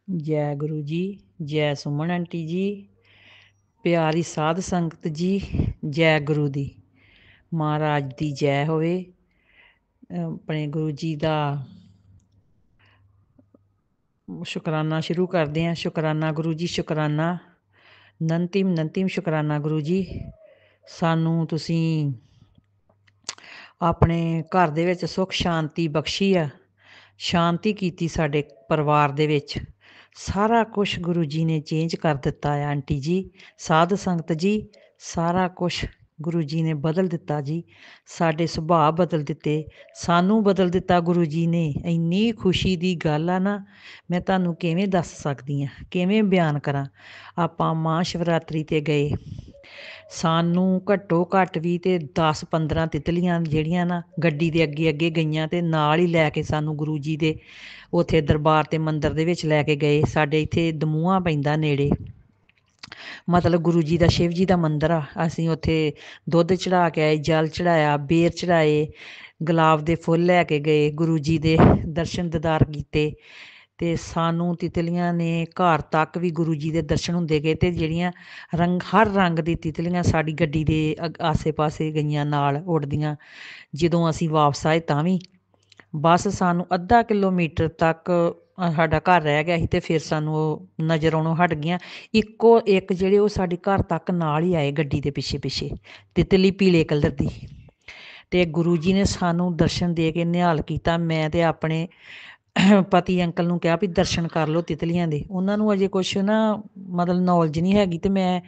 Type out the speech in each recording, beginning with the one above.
जय गुरु जी। जय सुमन आंटी जी। प्यारी साध संगत जी, जय गुरु दी। महाराज दी जय होवे। अपने गुरु जी दा शुकराना शुरू करते हैं। शुकराना गुरु जी, शुकराना नंतिम शुकराना गुरु जी। सानू तुसी अपने घर दे विच सुख शांति बख्शी आ, शांति कीती साडे परिवार दे विच। सारा कुछ गुरु जी ने चेंज कर दिता है आंटी जी, साध संगत जी। सारा कुछ गुरु जी ने बदल दिता जी। साडे सुभाਅ बदल दिते, सानू बदल दिता गुरु जी ने। इन्नी खुशी दी गल आ ना, मैं तुहानू किवें दस सकदी हाँ, किवें बयान करां। आपां महाशिवरात्रि ते गए, सानू घट्टो घट्ट भी ते 10-15 तितलियां ਜਿਹੜੀਆਂ ना ਗੱਡੀ ਦੇ ਅੱਗੇ ਅੱਗੇ ਗਈਆਂ ਤੇ ਨਾਲ ਹੀ ਲੈ ਕੇ ਸਾਨੂੰ ਗੁਰੂ ਜੀ ਦੇ ਉੱਥੇ ਦਰਬਾਰ ਤੇ ਮੰਦਿਰ ਦੇ ਵਿੱਚ ਲੈ ਕੇ ਗਏ। ਸਾਡੇ ਇੱਥੇ ਦਮੂਹਾ ਪੈਂਦਾ ਨੇੜੇ, ਮਤਲਬ ਗੁਰੂ ਜੀ ਦਾ, ਸ਼ਿਵ ਜੀ ਦਾ ਮੰਦਿਰ ਆ। ਅਸੀਂ ਉੱਥੇ ਦੁੱਧ ਚੜਾ ਕੇ ਆਏ, ਜਲ ਚੜਾਇਆ, ਬੇਰ ਚੜਾਏ, ਗੁਲਾਬ ਦੇ ਫੁੱਲ ਲੈ ਕੇ ਗਏ, ਗੁਰੂ ਜੀ ਦੇ ਦਰਸ਼ਨ ਦੀਦਾਰ ਕੀਤੇ। ਤੇ ਸਾਨੂੰ ਤਿਤਲੀਆਂ ਨੇ ਘਰ ਤੱਕ ਵੀ ਗੁਰੂ ਜੀ ਦੇ ਦਰਸ਼ਨ ਹੁੰਦੇ ਗਏ। ਤੇ ਜਿਹੜੀਆਂ ਹਰ ਰੰਗ ਦੀ ਤਿਤਲੀਆਂ ਸਾਡੀ ਗੱਡੀ ਦੇ ਆਸੇ ਪਾਸੇ ਗਈਆਂ ਨਾਲ ਉੱਡਦੀਆਂ। ਜਦੋਂ ਅਸੀਂ ਵਾਪਸ ਆਏ ਤਾਂ ਵੀ ਬਸ ਸਾਨੂੰ ਅੱਧਾ ਕਿਲੋਮੀਟਰ ਤੱਕ ਸਾਡਾ ਘਰ ਰਹਿ ਗਿਆ ਸੀ ਤੇ ਫਿਰ ਸਾਨੂੰ ਉਹ ਨਜ਼ਰ ਆਉਣੋਂ ਹਟ ਗਈਆਂ। ਇੱਕੋ ਇੱਕ ਜਿਹੜੇ ਉਹ ਸਾਡੇ ਘਰ ਤੱਕ ਨਾਲ ਹੀ ਆਏ ਗੱਡੀ ਦੇ ਪਿੱਛੇ ਪਿੱਛੇ, ਤਿਤਲੀ ਪੀਲੇ ਕਲਰ ਦੀ। ਤੇ ਗੁਰੂ ਜੀ ਨੇ ਸਾਨੂੰ ਦਰਸ਼ਨ ਦੇ ਕੇ ਨਿਹਾਲ ਕੀਤਾ। ਮੈਂ ਤੇ ਆਪਣੇ ਪਤੀ ਅੰਕਲ ਨੂੰ ਕਿਹਾ ਵੀ ਦਰਸ਼ਨ ਕਰ ਲਓ ਤਿਤਲੀਆਂ ਦੇ। ਉਹਨਾਂ ਨੂੰ ਅਜੇ ਕੁਛ ਨਾ ਮਤਲਬ ਨੌਲੇਜ ਨਹੀਂ ਹੈਗੀ ਤੇ ਮੈਂ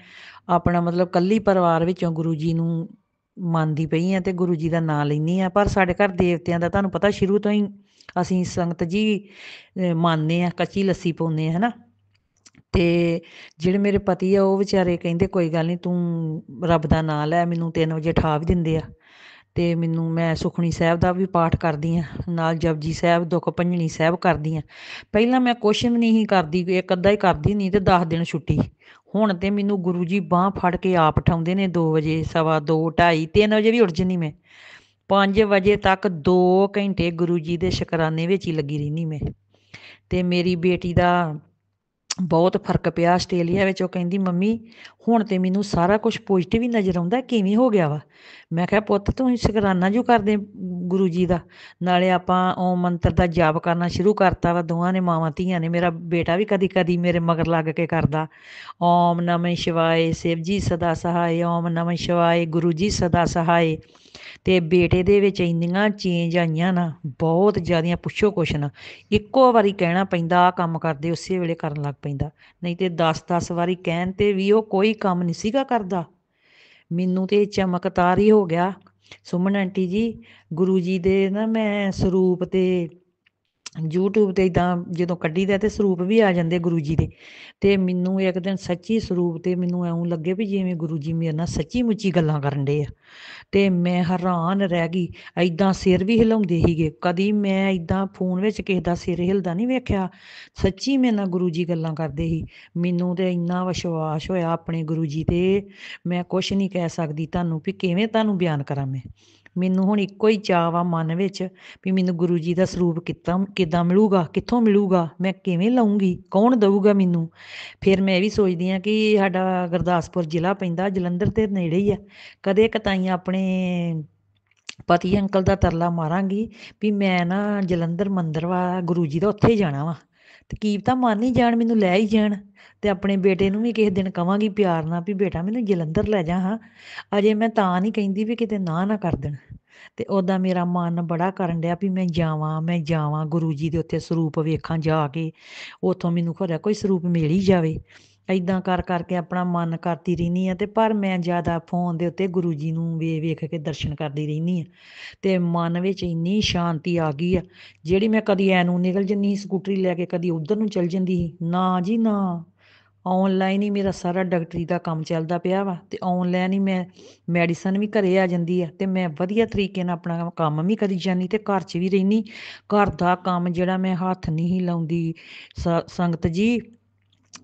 ਆਪਣਾ ਮਤਲਬ ਇਕੱਲੀ ਪਰਿਵਾਰ ਵਿੱਚੋਂ ਗੁਰੂ ਜੀ ਨੂੰ ਮੰਨਦੀ ਪਈ ਹਾਂ ਤੇ ਗੁਰੂ ਜੀ ਦਾ ਨਾਂ ਲੈਂਦੀ ਹਾਂ। ਪਰ ਸਾਡੇ ਘਰ ਦੇਵਤਿਆਂ ਦਾ ਤੁਹਾਨੂੰ ਪਤਾ ਸ਼ੁਰੂ ਤੋਂ ਹੀ ਅਸੀਂ ਸੰਗਤ ਜੀ ਮੰਨਦੇ ਹਾਂ, ਕੱਚੀ ਲੱਸੀ ਪਾਉਂਦੇ ਹਾਂ, ਹੈ ਨਾ। ਤੇ ਜਿਹੜੇ ਮੇਰੇ ਪਤੀ ਆ ਉਹ ਵਿਚਾਰੇ ਕਹਿੰਦੇ ਕੋਈ ਗੱਲ ਨਹੀਂ, ਤੂੰ ਰੱਬ ਦਾ ਨਾਂ ਲੈ। ਮੈਨੂੰ 3 ਵਜੇ ਉਠਾ ਵੀ ਦਿੰਦੇ ਆ ਤੇ ਮੈਨੂੰ, ਮੈਂ ਸੁਖਮਨੀ ਸਾਹਿਬ ਦਾ ਵੀ ਪਾਠ ਕਰਦੀ ਹਾਂ, ਨਾਲ ਜਪਜੀ ਸਾਹਿਬ, ਦੁੱਖ ਭੰਜਨੀ ਸਾਹਿਬ ਕਰਦੀ ਹਾਂ। ਪਹਿਲਾਂ ਮੈਂ ਕੁਛ ਵੀ ਨਹੀਂ ਸੀ ਕਰਦੀ, ਇੱਕ ਅੱਧਾ ਹੀ ਕਰਦੀ ਨਹੀਂ ਤੇ 10 ਦਿਨ ਛੁੱਟੀ। ਹੁਣ ਤੇ ਮੈਨੂੰ ਗੁਰੂ ਜੀ ਬਾਂਹ ਫੜ ਕੇ ਆਪ ਉਠਾਉਂਦੇ ਨੇ 2 ਵਜੇ, 2:15, 2:30, 3 ਵਜੇ ਵੀ ਉੱਠ ਜਾਂਦੀ ਮੈਂ। 5 ਵਜੇ ਤੱਕ 2 ਘੰਟੇ ਗੁਰੂ ਜੀ ਦੇ ਸ਼ੁਕਰਾਨੇ ਵਿੱਚ ਹੀ ਲੱਗੀ ਰਹਿੰਦੀ ਮੈਂ। ਤੇ ਮੇਰੀ ਬੇਟੀ ਦਾ ਬਹੁਤ ਫਰਕ ਪਿਆ ਆਸਟ੍ਰੇਲੀਆ ਵਿੱਚ। ਉਹ ਕਹਿੰਦੀ ਮੰਮੀ ਹੁਣ ਤੇ ਮੈਨੂੰ ਸਾਰਾ ਕੁਛ ਪੋਜ਼ੀਟਿਵ ਹੀ ਨਜ਼ਰ ਆਉਂਦਾ, ਕਿਵੇਂ ਹੋ ਗਿਆ ਵਾ। ਮੈਂ ਕਿਹਾ ਪੁੱਤ ਤੂੰ ਸ਼ੁਕਰਾਨਾ ਜੋ ਕਰਦੇ ਗੁਰੂ ਜੀ ਦਾ, ਨਾਲੇ ਆਪਾਂ ਓਮ ਮੰਤਰ ਦਾ ਜਾਪ ਕਰਨਾ ਸ਼ੁਰੂ ਕਰਤਾ ਵਾ। ਦੋਵਾਂ ਨੇ, ਮਾਵਾਂ ਧੀਆਂ ਨੇ। ਮੇਰਾ ਬੇਟਾ ਵੀ ਕਦੀ ਕਦੀ ਮੇਰੇ ਮਗਰ ਲੱਗ ਕੇ ਕਰਦਾ, ਓਮ ਨਮः ਸ਼ਿਵਾਏ, शिव जी सदा सहाय, ਓਮ ਨਮः ਸ਼ਿਵਾਏ, ਗੁਰੂ ਜੀ ਸਦਾ ਸਹਾਏ। ਤੇ ਬੇਟੇ ਦੇ ਵਿੱਚ ਇੰਨੀਆਂ ਚੇਂਜ ਆਈਆਂ ਨਾ, ਬਹੁਤ ਜ਼ਿਆਦੀਆਂ, ਪੁੱਛੋ ਕੁਛ ਨਾ। ਇੱਕੋ ਵਾਰੀ ਕਹਿਣਾ ਪੈਂਦਾ ਆਹ ਕੰਮ ਕਰਦੇ, ਉਸੇ ਵੇਲੇ ਕਰਨ ਲੱਗ ਪੈਂਦਾ। ਨਹੀਂ ਤੇ 10-10 ਵਾਰੀ ਕਹਿਣ ਤੇ ਵੀ ਉਹ ਕੋਈ ਕੰਮ ਨਹੀਂ ਸੀਗਾ ਕਰਦਾ। ਮੈਨੂੰ ਤੇ ਚਮਕਦਾਰ ਹੀ ਹੋ ਗਿਆ ਸੁਮਨ ਆਂਟੀ ਜੀ। ਗੁਰੂ ਜੀ ਦੇ ਨਾ ਮੈਂ ਸਰੂਪ ਤੇ YouTube ਤੇ ਇੱਦਾਂ ਜਦੋਂ ਕੱਢੀਦਾ ਤੇ ਸਰੂਪ ਵੀ ਆ ਜਾਂਦੇ ਗੁਰੂ ਜੀ ਦੇ। ਤੇ ਮੈਨੂੰ ਇੱਕ ਦਿਨ ਸੱਚੀ ਸਰੂਪ ਤੇ ਮੈਨੂੰ ਇਉਂ ਲੱਗੇ ਵੀ ਜਿਵੇਂ ਗੁਰੂ ਜੀ ਮੇਰੇ ਨਾਲ ਸੱਚੀ ਮੁੱਚੀ ਗੱਲਾਂ ਕਰਨ ਡੇ ਆ। ਤੇ ਮੈਂ ਹੈਰਾਨ ਰਹਿ ਗਈ। ਏਦਾਂ ਸਿਰ ਵੀ ਹਿਲਾਉਂਦੇ ਸੀਗੇ। ਕਦੀ ਮੈਂ ਏਦਾਂ ਫੋਨ ਵਿੱਚ ਕਿਸੇ ਦਾ ਸਿਰ ਹਿਲਦਾ ਨਹੀਂ ਵੇਖਿਆ। ਸੱਚੀ ਮੇਰੇ ਨਾਲ ਗੁਰੂ ਜੀ ਗੱਲਾਂ ਕਰਦੇ ਸੀ। ਮੈਨੂੰ ਤੇ ਇੰਨਾ ਵਿਸ਼ਵਾਸ ਹੋਇਆ ਆਪਣੇ ਗੁਰੂ ਜੀ ਤੇ, ਮੈਂ ਕੁਛ ਨਹੀਂ ਕਹਿ ਸਕਦੀ ਤੁਹਾਨੂੰ ਵੀ ਕਿਵੇਂ ਤੁਹਾਨੂੰ ਬਿਆਨ ਕਰਾਂ ਮੈਂ। ਮੈਨੂੰ ਹੁਣ ਇੱਕੋ ਹੀ ਚਾਅ ਵਾ ਮਨ ਵਿੱਚ ਵੀ ਮੈਨੂੰ ਗੁਰੂ ਜੀ ਦਾ ਸਰੂਪ ਕਿੱਦਾਂ ਮਿਲੂਗਾ, ਕਿੱਥੋਂ ਮਿਲੂਗਾ, ਮੈਂ ਕਿਵੇਂ ਲਊਂਗੀ, ਕੌਣ ਦਊਗਾ ਮੈਨੂੰ। ਫਿਰ ਮੈਂ ਇਹ ਵੀ ਸੋਚਦੀ ਹਾਂ ਕਿ ਸਾਡਾ ਗੁਰਦਾਸਪੁਰ ਜ਼ਿਲ੍ਹਾ ਪੈਂਦਾ, ਜਲੰਧਰ ਤੇ ਨੇੜੇ ਹੀ ਆ। ਕਦੇ ਕਤਾਈ ਆਪਣੇ ਪਤੀ ਅੰਕਲ ਦਾ ਤਰਲਾ ਮਾਰਾਂਗੀ ਵੀ ਮੈਂ ਨਾ ਜਲੰਧਰ ਮੰਦਿਰ ਵਾ ਗੁਰੂ ਜੀ ਦਾ, ਉੱਥੇ ਜਾਣਾ ਵਾ। ਤੇ ਕੀ ਪਤਾ ਮੰਨ ਹੀ ਜਾਣ, ਮੈਨੂੰ ਲੈ ਹੀ ਜਾਣ। ਤੇ ਆਪਣੇ ਬੇਟੇ ਨੂੰ ਵੀ ਕਿਸੇ ਦਿਨ ਕਵਾਂਗੀ ਪਿਆਰ ਨਾਲ ਵੀ ਬੇਟਾ ਮੈਨੂੰ ਜਲੰਧਰ ਲੈ ਜਾ ਹਾਂ। ਅਜੇ ਮੈਂ ਤਾਂ ਨਹੀਂ ਕਹਿੰਦੀ ਵੀ ਕਿਤੇ ਨਾ ਕਰ ਦੇਣ। ਤੇ ਉੱਦਾਂ ਮੇਰਾ ਮਨ ਬੜਾ ਕਰਨ ਡਿਆ ਵੀ ਮੈਂ ਜਾਵਾਂ ਗੁਰੂ ਜੀ ਦੇ ਉੱਥੇ ਸਰੂਪ ਵੇਖਾਂ ਜਾ ਕੇ। ਉੱਥੋਂ ਮੈਨੂੰ ਖਰਿਆ ਕੋਈ ਸਰੂਪ ਮਿਲ ਹੀ ਜਾਵੇ। ਏਦਾਂ ਕਰ ਕਰਕੇ ਆਪਣਾ ਮਨ ਕਰਦੀ ਰਹਿੰਦੀ ਹਾਂ। ਤੇ ਪਰ ਮੈਂ ਜ਼ਿਆਦਾ ਫੋਨ ਦੇ ਉੱਤੇ ਗੁਰੂ ਜੀ ਨੂੰ ਵੇਖ ਕੇ ਦਰਸ਼ਨ ਕਰਦੀ ਰਹਿੰਦੀ ਹਾਂ। ਤੇ ਮਨ ਵਿੱਚ ਇੰਨੀ ਸ਼ਾਂਤੀ ਆ ਗਈ ਆ, ਜਿਹੜੀ ਮੈਂ ਕਦੀ ਐ ਨੂੰ ਨਿਕਲ ਜਾਂਦੀ ਸੀ ਸਕੂਟਰੀ ਲੈ ਕੇ, ਕਦੀ ਉੱਧਰ ਨੂੰ ਚੱਲ ਜਾਂਦੀ ਸੀ। ਨਾ ਜੀ ਨਾ, ਔਨਲਾਈਨ ਹੀ ਮੇਰਾ ਸਾਰਾ ਡਾਕਟਰੀ ਦਾ ਕੰਮ ਚੱਲਦਾ ਪਿਆ ਵਾ। ਤੇ ਔਨਲਾਈਨ ਹੀ ਮੈਂ ਮੈਡੀਸਨ ਵੀ ਘਰੇ ਆ ਜਾਂਦੀ ਆ। ਤੇ ਮੈਂ ਵਧੀਆ ਤਰੀਕੇ ਨਾਲ ਆਪਣਾ ਕੰਮ ਵੀ ਕਰੀ ਜਾਂਦੀ ਤੇ ਘਰ 'ਚ ਵੀ ਰਹਿੰਦੀ। ਘਰ ਦਾ ਕੰਮ ਜਿਹੜਾ ਮੈਂ ਹੱਥ ਨਹੀਂ ਲਾਉਂਦੀ ਸੰਗਤ ਜੀ,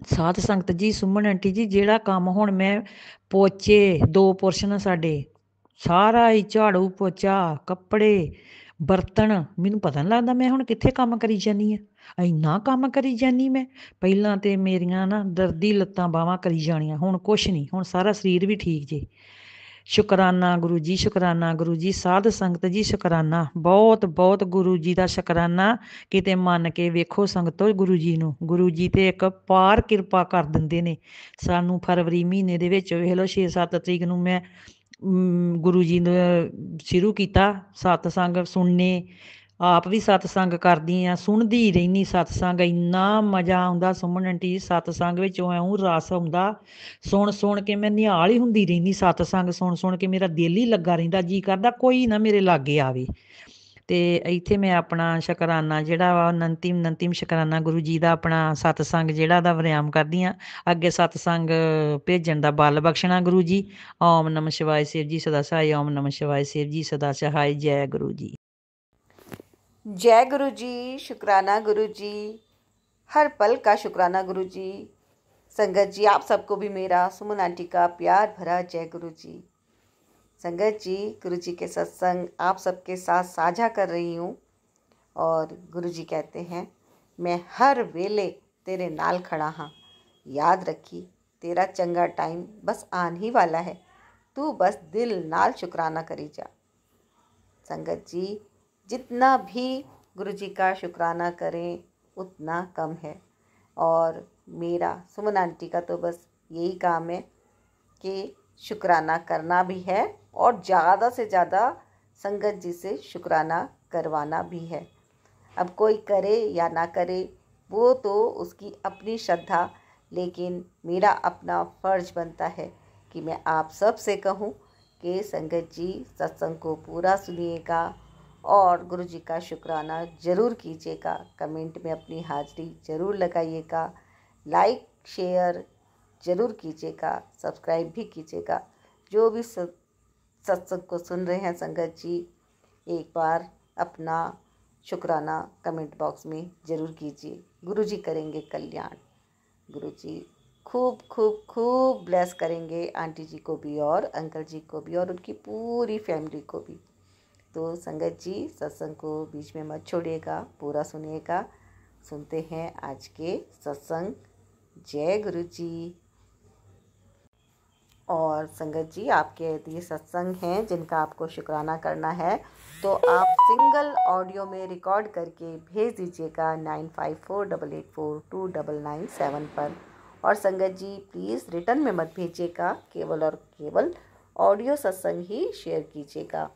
ਸਾਧ ਸੰਗਤ ਜੀ, ਸੁਮਨ ਆਂਟੀ ਜੀ, ਜਿਹੜਾ ਕੰਮ ਹੁਣ ਮੈਂ ਪੋਚੇ 2 ਪੋਰਸ਼ਨ ਸਾਡੇ, ਸਾਰਾ ਹੀ ਝਾੜੂ ਪੋਚਾ, ਕੱਪੜੇ, ਬਰਤਨ, ਮੈਨੂੰ ਪਤਾ ਨਹੀਂ ਲੱਗਦਾ ਮੈਂ ਹੁਣ ਕਿੱਥੇ ਕੰਮ ਕਰੀ ਜਾਂਦੀ ਹਾਂ। ਇੰਨਾ ਕੰਮ ਕਰੀ ਜਾਨੀ ਮੈਂ। ਪਹਿਲਾਂ ਤੇ ਮੇਰੀਆਂ ਨਾ ਦਰਦੀ ਲੱਤਾਂ ਬਾਹਾਂ ਕਰੀ ਜਾਣੀਆਂ, ਹੁਣ ਕੁਛ ਨਹੀਂ, ਹੁਣ ਸਾਰਾ ਸਰੀਰ ਵੀ ਠੀਕ ਜੇ। ਸ਼ੁਕਰਾਨਾ ਗੁਰੂ ਜੀ, ਸ਼ੁਕਰਾਨਾ ਗੁਰੂ ਜੀ, ਸਾਧ ਸੰਗਤ ਜੀ ਸ਼ੁਕਰਾਨਾ, ਬਹੁਤ ਬਹੁਤ ਗੁਰੂ ਜੀ ਦਾ ਸ਼ੁਕਰਾਨਾ। ਕਿਤੇ ਮੰਨ ਕੇ ਵੇਖੋ ਸੰਗਤੋ ਗੁਰੂ ਜੀ ਨੂੰ, ਗੁਰੂ ਜੀ ਤੇ ਇੱਕ ਪਾਰ ਕਿਰਪਾ ਕਰ ਦਿੰਦੇ ਨੇ ਸਾਨੂੰ। ਫਰਵਰੀ ਮਹੀਨੇ ਦੇ ਵਿੱਚ ਵੇਖ ਲਓ 6-7 ਤਰੀਕ ਨੂੰ ਮੈਂ ਗੁਰੂ ਜੀ ਨੇ ਸ਼ੁਰੂ ਕੀਤਾ ਸਤਸੰਗ ਸੁਣਨੇ। ਆਪ ਵੀ ਸਤਸੰਗ ਕਰਦੀ ਹਾਂ, ਸੁਣਦੀ ਰਹਿੰਦੀ ਸਤਸੰਗ। ਇੰਨਾ ਮਜ਼ਾ ਆਉਂਦਾ ਸੁਮਨ ਆਂਟੀ ਸਤਸੰਗ ਵਿੱਚ, ਇਉਂ ਰਸ ਆਉਂਦਾ, ਸੁਣ ਸੁਣ ਕੇ ਮੈਂ ਨਿਹਾਲ ਹੀ ਹੁੰਦੀ ਰਹਿੰਦੀ। ਸਤਸੰਗ ਸੁਣ ਸੁਣ ਕੇ ਮੇਰਾ ਦਿਲ ਹੀ ਲੱਗਾ ਰਹਿੰਦਾ, ਜੀ ਕਰਦਾ ਕੋਈ ਨਾ ਮੇਰੇ ਲਾਗੇ ਆਵੇ। ਤੇ ਇੱਥੇ ਮੈਂ ਆਪਣਾ ਸ਼ੁਕਰਾਨਾ ਜਿਹੜਾ ਵਾ ਨੰਤਿਮ ਸ਼ੁਕਰਾਨਾ ਗੁਰੂ ਜੀ ਦਾ, ਆਪਣਾ ਸਤਸੰਗ ਜਿਹੜਾ ਦਾ ਵਰਿਆਮ ਕਰਦੀ ਹਾਂ। ਅੱਗੇ ਸਤਸੰਗ ਭੇਜਣ ਦਾ ਬਲ ਬਖਸ਼ਣਾ ਗੁਰੂ ਜੀ। ਓਮ ਨਮः शिवाय शिव जी सदा सहाय, ओम नमः शिवाय शिव जी सदा सहाय। जय गुरु जी। जय गुरु जी, शुक्राना गुरु जी, हर पल का शुक्राना गुरु जी। संगत जी आप सबको भी मेरा सुमन आंटी का प्यार भरा जय गुरु जी। संगत जी गुरु जी के सत्संग आप सबके साथ साझा कर रही हूँ और गुरु जी कहते हैं मैं हर वेले तेरे नाल खड़ा हाँ, याद रखी तेरा चंगा टाइम बस आन ही वाला है, तू बस दिल नाल शुक्राना करी जा। संगत जी जितना भी गुरु जी का शुक्राना करें उतना कम है, और मेरा सुमन आंटी का तो बस यही काम है कि शुक्राना करना भी है और ज़्यादा से ज़्यादा संगत जी से शुक्राना करवाना भी है। अब कोई करे या ना करे वो तो उसकी अपनी श्रद्धा, लेकिन मेरा अपना फ़र्ज बनता है कि मैं आप सब से कहूँ कि संगत जी सत्संग को पूरा सुनिएगा और गुरु जी का शुक्राना ज़रूर कीजिएगा। कमेंट में अपनी हाज़िरी ज़रूर लगाइएगा, लाइक शेयर ज़रूर कीजिएगा, सब्सक्राइब भी कीजिएगा। जो भी सत्संग को सुन रहे हैं संगत जी, एक बार अपना शुक्राना कमेंट बॉक्स में ज़रूर कीजिए। गुरु जी करेंगे कल्याण, गुरु जी खूब खूब खूब ब्लेस करेंगे आंटी जी को भी और अंकल जी को भी और उनकी पूरी फैमिली को भी। तो संगत जी सत्संग को बीच में मत छोड़िएगा, पूरा सुनिएगा। सुनते हैं आज के सत्संग। जय गुरु जी। और संगत जी आपके यदि सत्संग हैं जिनका आपको शुक्राना करना है तो आप सिंगल ऑडियो में रिकॉर्ड करके भेज दीजिएगा 9548842997 पर। और संगत जी प्लीज़ रिटर्न में मत भेजिएगा, केवल और केवल ऑडियो सत्संग ही शेयर कीजिएगा।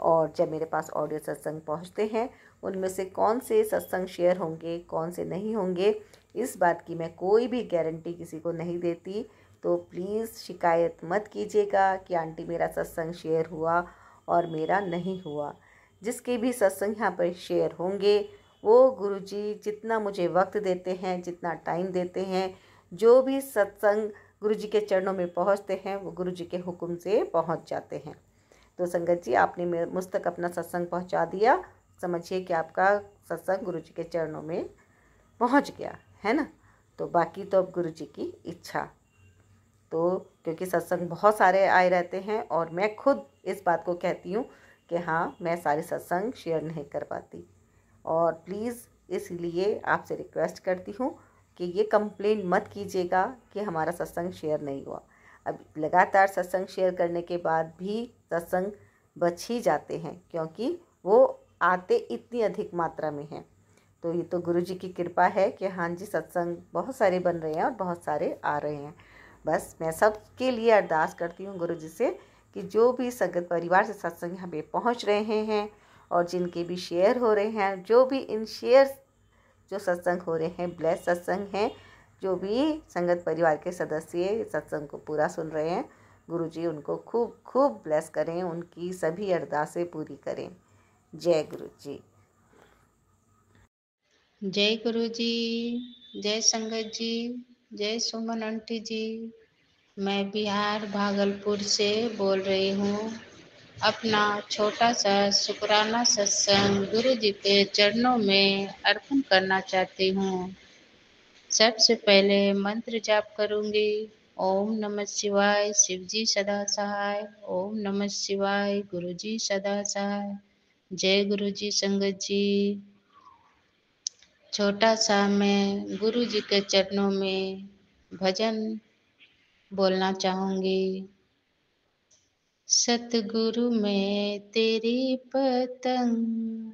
और जब मेरे पास ऑडियो सत्संग पहुंचते हैं उनमें से कौन से सत्संग शेयर होंगे कौन से नहीं होंगे, इस बात की मैं कोई भी गारंटी किसी को नहीं देती। तो प्लीज़ शिकायत मत कीजिएगा कि आंटी मेरा सत्संग शेयर हुआ और मेरा नहीं हुआ। जिसके भी सत्संग यहाँ पर शेयर होंगे वो गुरुजी जितना मुझे वक्त देते हैं, जितना टाइम देते हैं, जो भी सत्संग गुरुजी के चरणों में पहुँचते हैं वो गुरुजी के हुक्म से पहुँच जाते हैं। तो संगत जी आपने मुझ तक अपना सत्संग पहुँचा दिया, समझिए कि आपका सत्संग गुरुजी के चरणों में पहुँच गया है ना। तो बाकी तो अब गुरुजी की इच्छा। तो क्योंकि सत्संग बहुत सारे आए रहते हैं और मैं खुद इस बात को कहती हूँ कि हाँ मैं सारे सत्संग शेयर नहीं कर पाती, और प्लीज़ इसलिए आपसे रिक्वेस्ट करती हूँ कि ये कंप्लेंट मत कीजिएगा कि हमारा सत्संग शेयर नहीं हुआ। अब लगातार सत्संग शेयर करने के बाद भी सत्संग बच ही जाते हैं क्योंकि वो आते इतनी अधिक मात्रा में हैं। तो ये तो गुरुजी की कृपा है कि हाँ जी सत्संग बहुत सारे बन रहे हैं और बहुत सारे आ रहे हैं। बस मैं सबके लिए अरदास करती हूँ गुरुजी से कि जो भी संगत परिवार से सत्संग यहाँ पे पहुँच रहे हैं और जिनके भी शेयर हो रहे हैं, जो भी इन शेयर जो सत्संग हो रहे हैं ब्लेस सत्संग हैं, जो भी संगत परिवार के सदस्य सत्संग को पूरा सुन रहे हैं, गुरुजी उनको खूब खूब ब्लेस करें, उनकी सभी अरदासें पूरी करें। जय गुरु जी। जय गुरु जी, जय संगत जी, जय सुमन आंटी जी। मैं बिहार भागलपुर से बोल रही हूँ। अपना छोटा सा शुक्राना सत्संग गुरु जी के चरणों में अर्पण करना चाहती हूँ। सबसे पहले मंत्र जाप करूँगी। ओम नमः शिवाय शिव जी सदा सहाय, ओम नमः शिवाय गुरु जी सदा सहाय। जय गुरु जी संगत जी। छोटा सा मैं गुरु जी के चरणों में भजन बोलना चाहूँगी। सतगुरु मैं तेरी पतंग,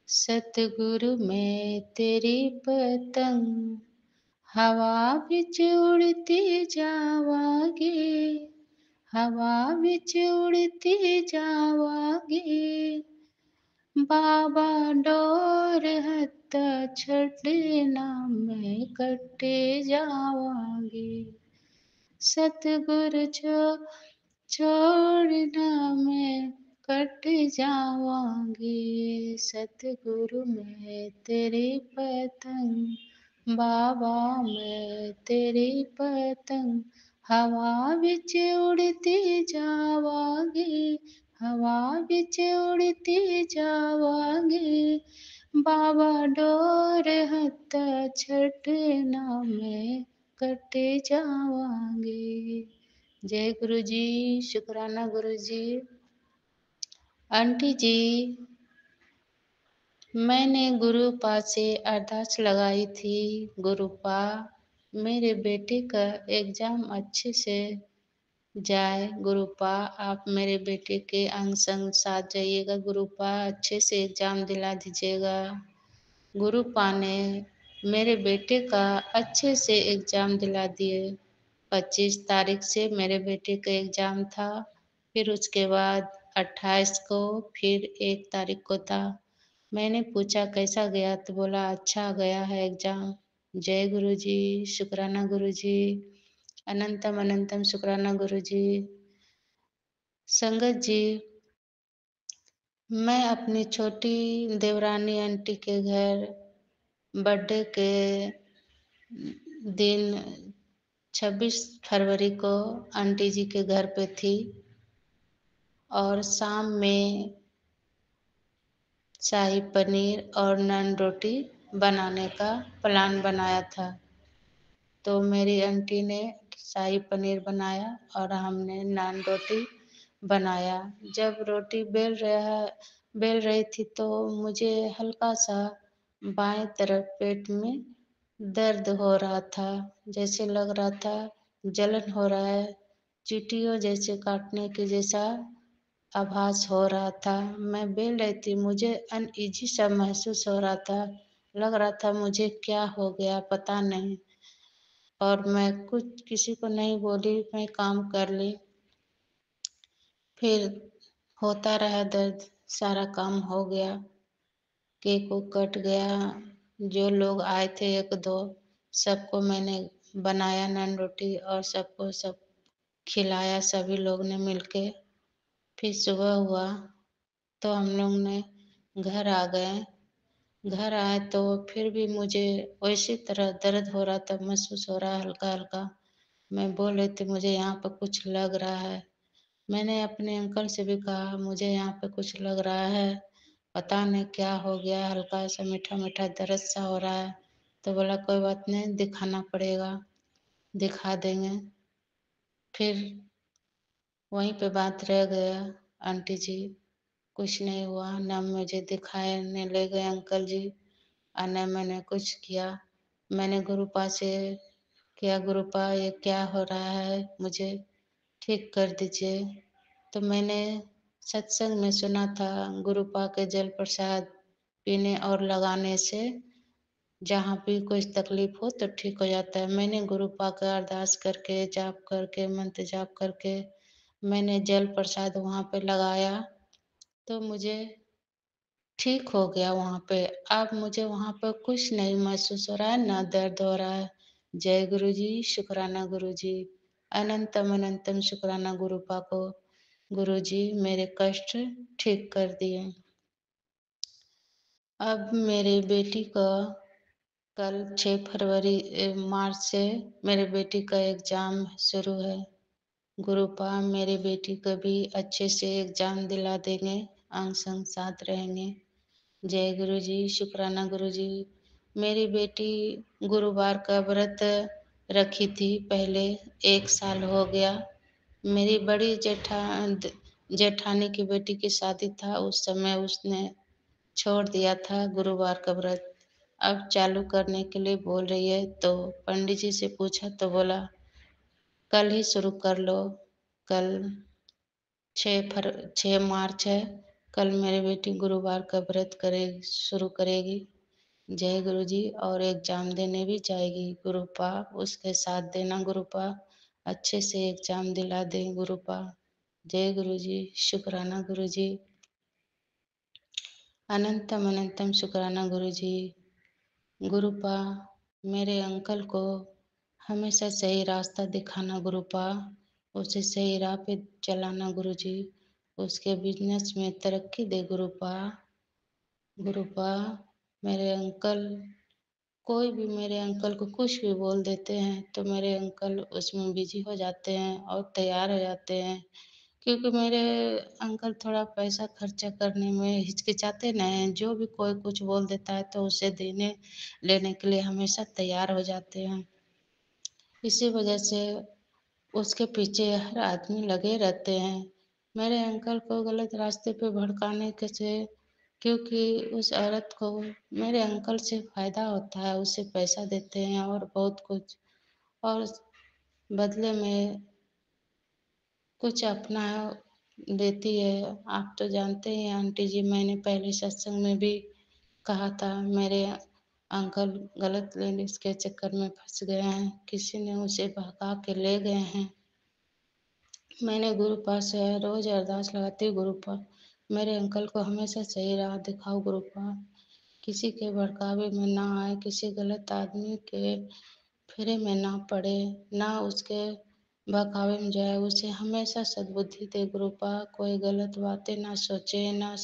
सतगुरु मैं तेरी पतंग, हवा विच उड़ती जावांगी, हवा विच उड़ती जावांगी। बाबा डोर हत्था छड़ना मैं कटे जावांगी। सतगुरु जो छोड़ना मैं कट जावांगी। सतगुरु मैं तेरी पतंग, बाबा मैं तेरी पतंग, हवा विच उड़ती जावांगी, हवा विच उड़ती जावांगी। बाबा डोर हत्थ छड़ना मैं कट जावांगी। जय गुरु जी, शुक्राना गुरु जी। आंटी जी, मैंने गुरुपा से अरदास लगाई थी, गुरुपा मेरे बेटे का एग्जाम अच्छे से जाए। गुरुपा आप मेरे बेटे के अंग संग साथ जाइएगा। गुरुपा अच्छे से एग्जाम दिला दीजिएगा। गुरुपा ने मेरे बेटे का अच्छे से एग्जाम दिला दिए। 25 तारीख से मेरे बेटे का एग्जाम था, फिर उसके बाद 28 को, फिर 1 तारीख को था। मैंने पूछा कैसा गया, तो बोला अच्छा गया है एग्जाम। जय गुरु जी, शुक्राना गुरु जी, अनंतम अनंतम शुक्राना गुरु जी। संगत जी, मैं अपनी छोटी देवरानी आंटी के घर बर्थडे के दिन 26 फरवरी को आंटी जी के घर पे थी और शाम में शाही पनीर और नान रोटी बनाने का प्लान बनाया था। तो मेरी आंटी ने शाही पनीर बनाया और हमने नान रोटी बनाया। जब रोटी बेल रही थी तो मुझे हल्का सा बाएं तरफ पेट में दर्द हो रहा था, जैसे लग रहा था जलन हो रहा है, चींटियों जैसे काटने के जैसा आभास हो रहा था। मैं बेल रही थी, मुझे अनईजी सा महसूस हो रहा था, लग रहा था मुझे क्या हो गया पता नहीं। और मैं कुछ किसी को नहीं बोली, मैं काम कर ली। फिर होता रहा दर्द, सारा काम हो गया, केक को कट गया। जो लोग आए थे 1-2 सबको मैंने बनाया नान रोटी और सबको सब खिलाया, सभी लोग ने मिलके। फिर सुबह हुआ तो हम लोग ने घर आ गए। घर आए तो फिर भी मुझे वैसी तरह दर्द हो रहा था, महसूस हो रहा हल्का हल्का। मैं बोल रही थी मुझे यहाँ पर कुछ लग रहा है। मैंने अपने अंकल से भी कहा मुझे यहाँ पे कुछ लग रहा है, पता नहीं क्या हो गया, हल्का सा मीठा मीठा दर्द सा हो रहा है। तो बोला कोई बात नहीं, दिखाना पड़ेगा, दिखा देंगे। फिर वहीं पे बात रह गया। आंटी जी कुछ नहीं हुआ, न मुझे दिखाने ले गए अंकल जी और न मैंने कुछ किया। मैंने गुरुपा से किया, गुरुपा ये क्या हो रहा है, मुझे ठीक कर दीजिए। तो मैंने सत्संग में सुना था गुरुपा के जल प्रसाद पीने और लगाने से जहाँ भी कोई तकलीफ हो तो ठीक हो जाता है। मैंने गुरुपा का अरदास करके, जाप करके, मंत्र जाप करके मैंने जल प्रसाद वहाँ पे लगाया तो मुझे ठीक हो गया वहाँ पे। अब मुझे वहाँ पर कुछ नहीं महसूस हो रहा है, ना दर्द हो रहा है। जय गुरु जी, शुक्राना गुरु जी, अनंतम अनंतम शुक्राना गुरुपा को। गुरु जी मेरे कष्ट ठीक कर दिए। अब मेरे बेटी का कल 6 फरवरी मार्च से मेरे बेटी का एग्जाम शुरू है। गुरुपा मेरी बेटी को भी अच्छे से एग्जाम दिला देंगे, अंग संग साथ रहेंगे। जय गुरु जी, शुक्राना गुरु जी। मेरी बेटी गुरुवार का व्रत रखी थी पहले, 1 साल हो गया। मेरी बड़ी जेठानी की बेटी की शादी था, उस समय उसने छोड़ दिया था गुरुवार का व्रत। अब चालू करने के लिए बोल रही है। तो पंडित जी से पूछा तो बोला कल ही शुरू कर लो। कल 6 मार्च है। कल मेरी बेटी गुरुवार का व्रत शुरू करेगी। जय गुरु जी। और एग्जाम देने भी जाएगी गुरुपा। उसके साथ देना गुरुपा। अच्छे से एग्जाम दिला दें गुरुपा। जय गुरु जी। शुक्राना गुरु जी। अनंतम अनंतम शुक्राना गुरु जी। गुरुपा मेरे अंकल को हमेशा सही रास्ता दिखाना गुरुपा। उसे सही राह पे चलाना गुरु जी। उसके बिजनेस में तरक्की दे गुरुपा। गुरुपा मेरे अंकल कोई भी मेरे अंकल को कुछ भी बोल देते हैं तो मेरे अंकल उसमें बिजी हो जाते हैं और तैयार हो जाते हैं। क्योंकि मेरे अंकल थोड़ा पैसा खर्चा करने में हिचकिचाते नहीं हैं। जो भी कोई कुछ बोल देता है तो उसे देने लेने के लिए हमेशा तैयार हो जाते हैं। इसी वजह से उसके पीछे हर आदमी लगे रहते हैं मेरे अंकल को गलत रास्ते पे भड़काने के से। क्योंकि उस औरत को मेरे अंकल से फायदा होता है। उसे पैसा देते हैं और बहुत कुछ और बदले में कुछ अपना देती है। आप तो जानते हैं आंटी जी, मैंने पहले सत्संग में भी कहा था मेरे अंकल गलत लेडीज के चक्कर में फंस गए हैं। किसी ने उसे बहका के ले गए हैं। मैंने गुरु पास से रोज अरदास लगाती हूँ। गुरु पास मेरे अंकल को हमेशा सही राह दिखाओ गुरु पास। किसी के भड़कावे में ना आए, किसी गलत आदमी के फेरे में ना पड़े, ना उसके बहकावे में जाए। उसे हमेशा सद्बुद्धि दे गुरु पास। कोई गलत बातें ना सोचे, ना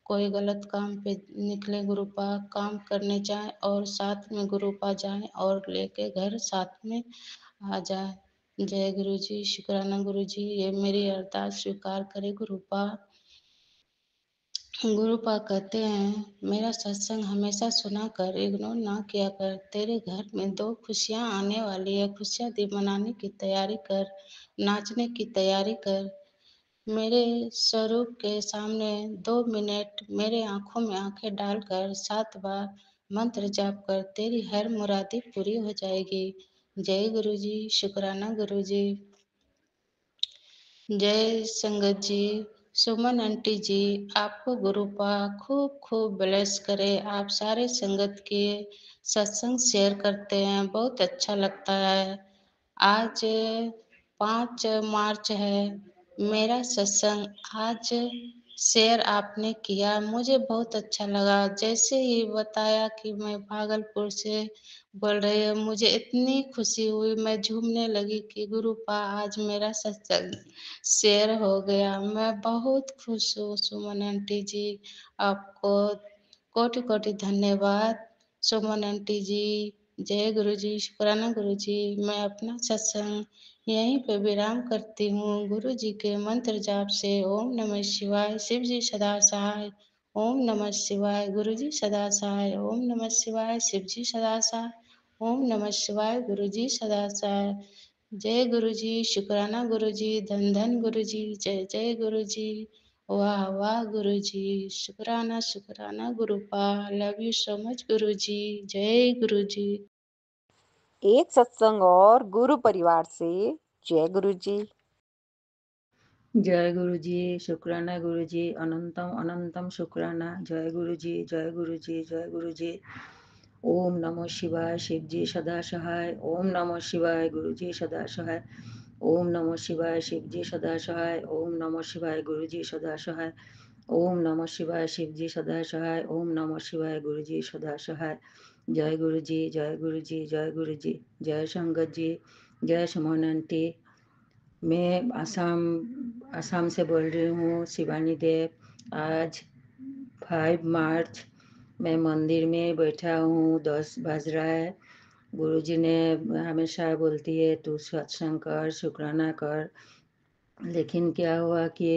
कोई गलत काम पे निकले गुरु पास। काम करने जाए और साथ में गुरु पास जाए और लेके घर साथ में आ जाए। जय गुरु जी। शुक्राना गुरु जी। ये मेरी अरदास स्वीकार करे गुरु पास। गुरुपा कहते हैं मेरा सत्संग हमेशा सुना कर इग्नोर ना किया कर। तेरे घर में 2 खुशियाँ आने वाली है। खुशियाँ दी मनाने की तैयारी कर, नाचने की तैयारी कर। मेरे स्वरूप के सामने 2 मिनट मेरे आंखों में आंखें डालकर 7 बार मंत्र जाप कर। तेरी हर मुरादी पूरी हो जाएगी। जय गुरु जी। शुक्राना गुरु जी। जय संगत जी। सुमन आंटी जी, आपको गुरुपा खूब खूब ब्लेस करे। आप सारे संगत के सत्संग शेयर करते हैं, बहुत अच्छा लगता है। आज 5 मार्च है। मेरा सत्संग आज शेयर आपने किया, मुझे बहुत अच्छा लगा। जैसे ही बताया कि मैं भागलपुर से बोल रही हूँ, मुझे इतनी खुशी हुई, मैं झूमने लगी कि गुरुपा आज मेरा सत्संग शेयर हो गया। मैं बहुत खुश हूँ सुमन आंटी जी। आपको कोटि कोटि धन्यवाद सुमन आंटी जी। जय गुरु जी। शुक्राना गुरु जी। मैं अपना सत्संग यहीं पे विराम करती हूँ। गुरु जी के मंत्र जाप से ओम नमः शिवाय। शिव जी सदा सहाय। ओम नमः शिवाय। गुरु जी सदा सहाय। ओम नमः शिवाय। शिव जी सदा सहाय। ओम नमः शिवाय। गुरु जी सदा सहाय। जय गुरु जी। शुक्राना गुरु जी। धन धन गुरु जी। जय जय गुरु जी। वाह वाह गुरु जी। शुक्राना शुक्राना गुरुपा। लव यू सो मच गुरु जी। जय गुरु जी। एक सत्संग और गुरु परिवार से जय गुरु जी। जय गुरु जी। शुक्राना गुरु जी। अनंतम अनंतम शुक्राना। जय गुरु जी। जय गुरु जी। जय गुरु जी। ओम नमो शिवाय। शिव जी सदा सहाय। ओम नमो शिवाय। गुरु जी सदा सहाय। ओम नमो शिवाय। शिव जी सदा सहाय। ओम नमो शिवाय। गुरु जी सदा सहाय। ओम नमो शिवाय। शिव जी सदा सहाय। ओम नमो शिवाय। गुरु जी सदा सहाय। जय गुरु जी। जय गुरु जी। जय गुरु जी। जय संगत जी। जय सुमन आंटी। मैं असम से बोल रही हूँ, शिवानी देव। आज 5 मार्च मैं मंदिर में बैठा हूँ, 10 बज रहा है। गुरुजी ने हमेशा बोलती है तू सत्संग कर, शुक्राना कर। लेकिन क्या हुआ कि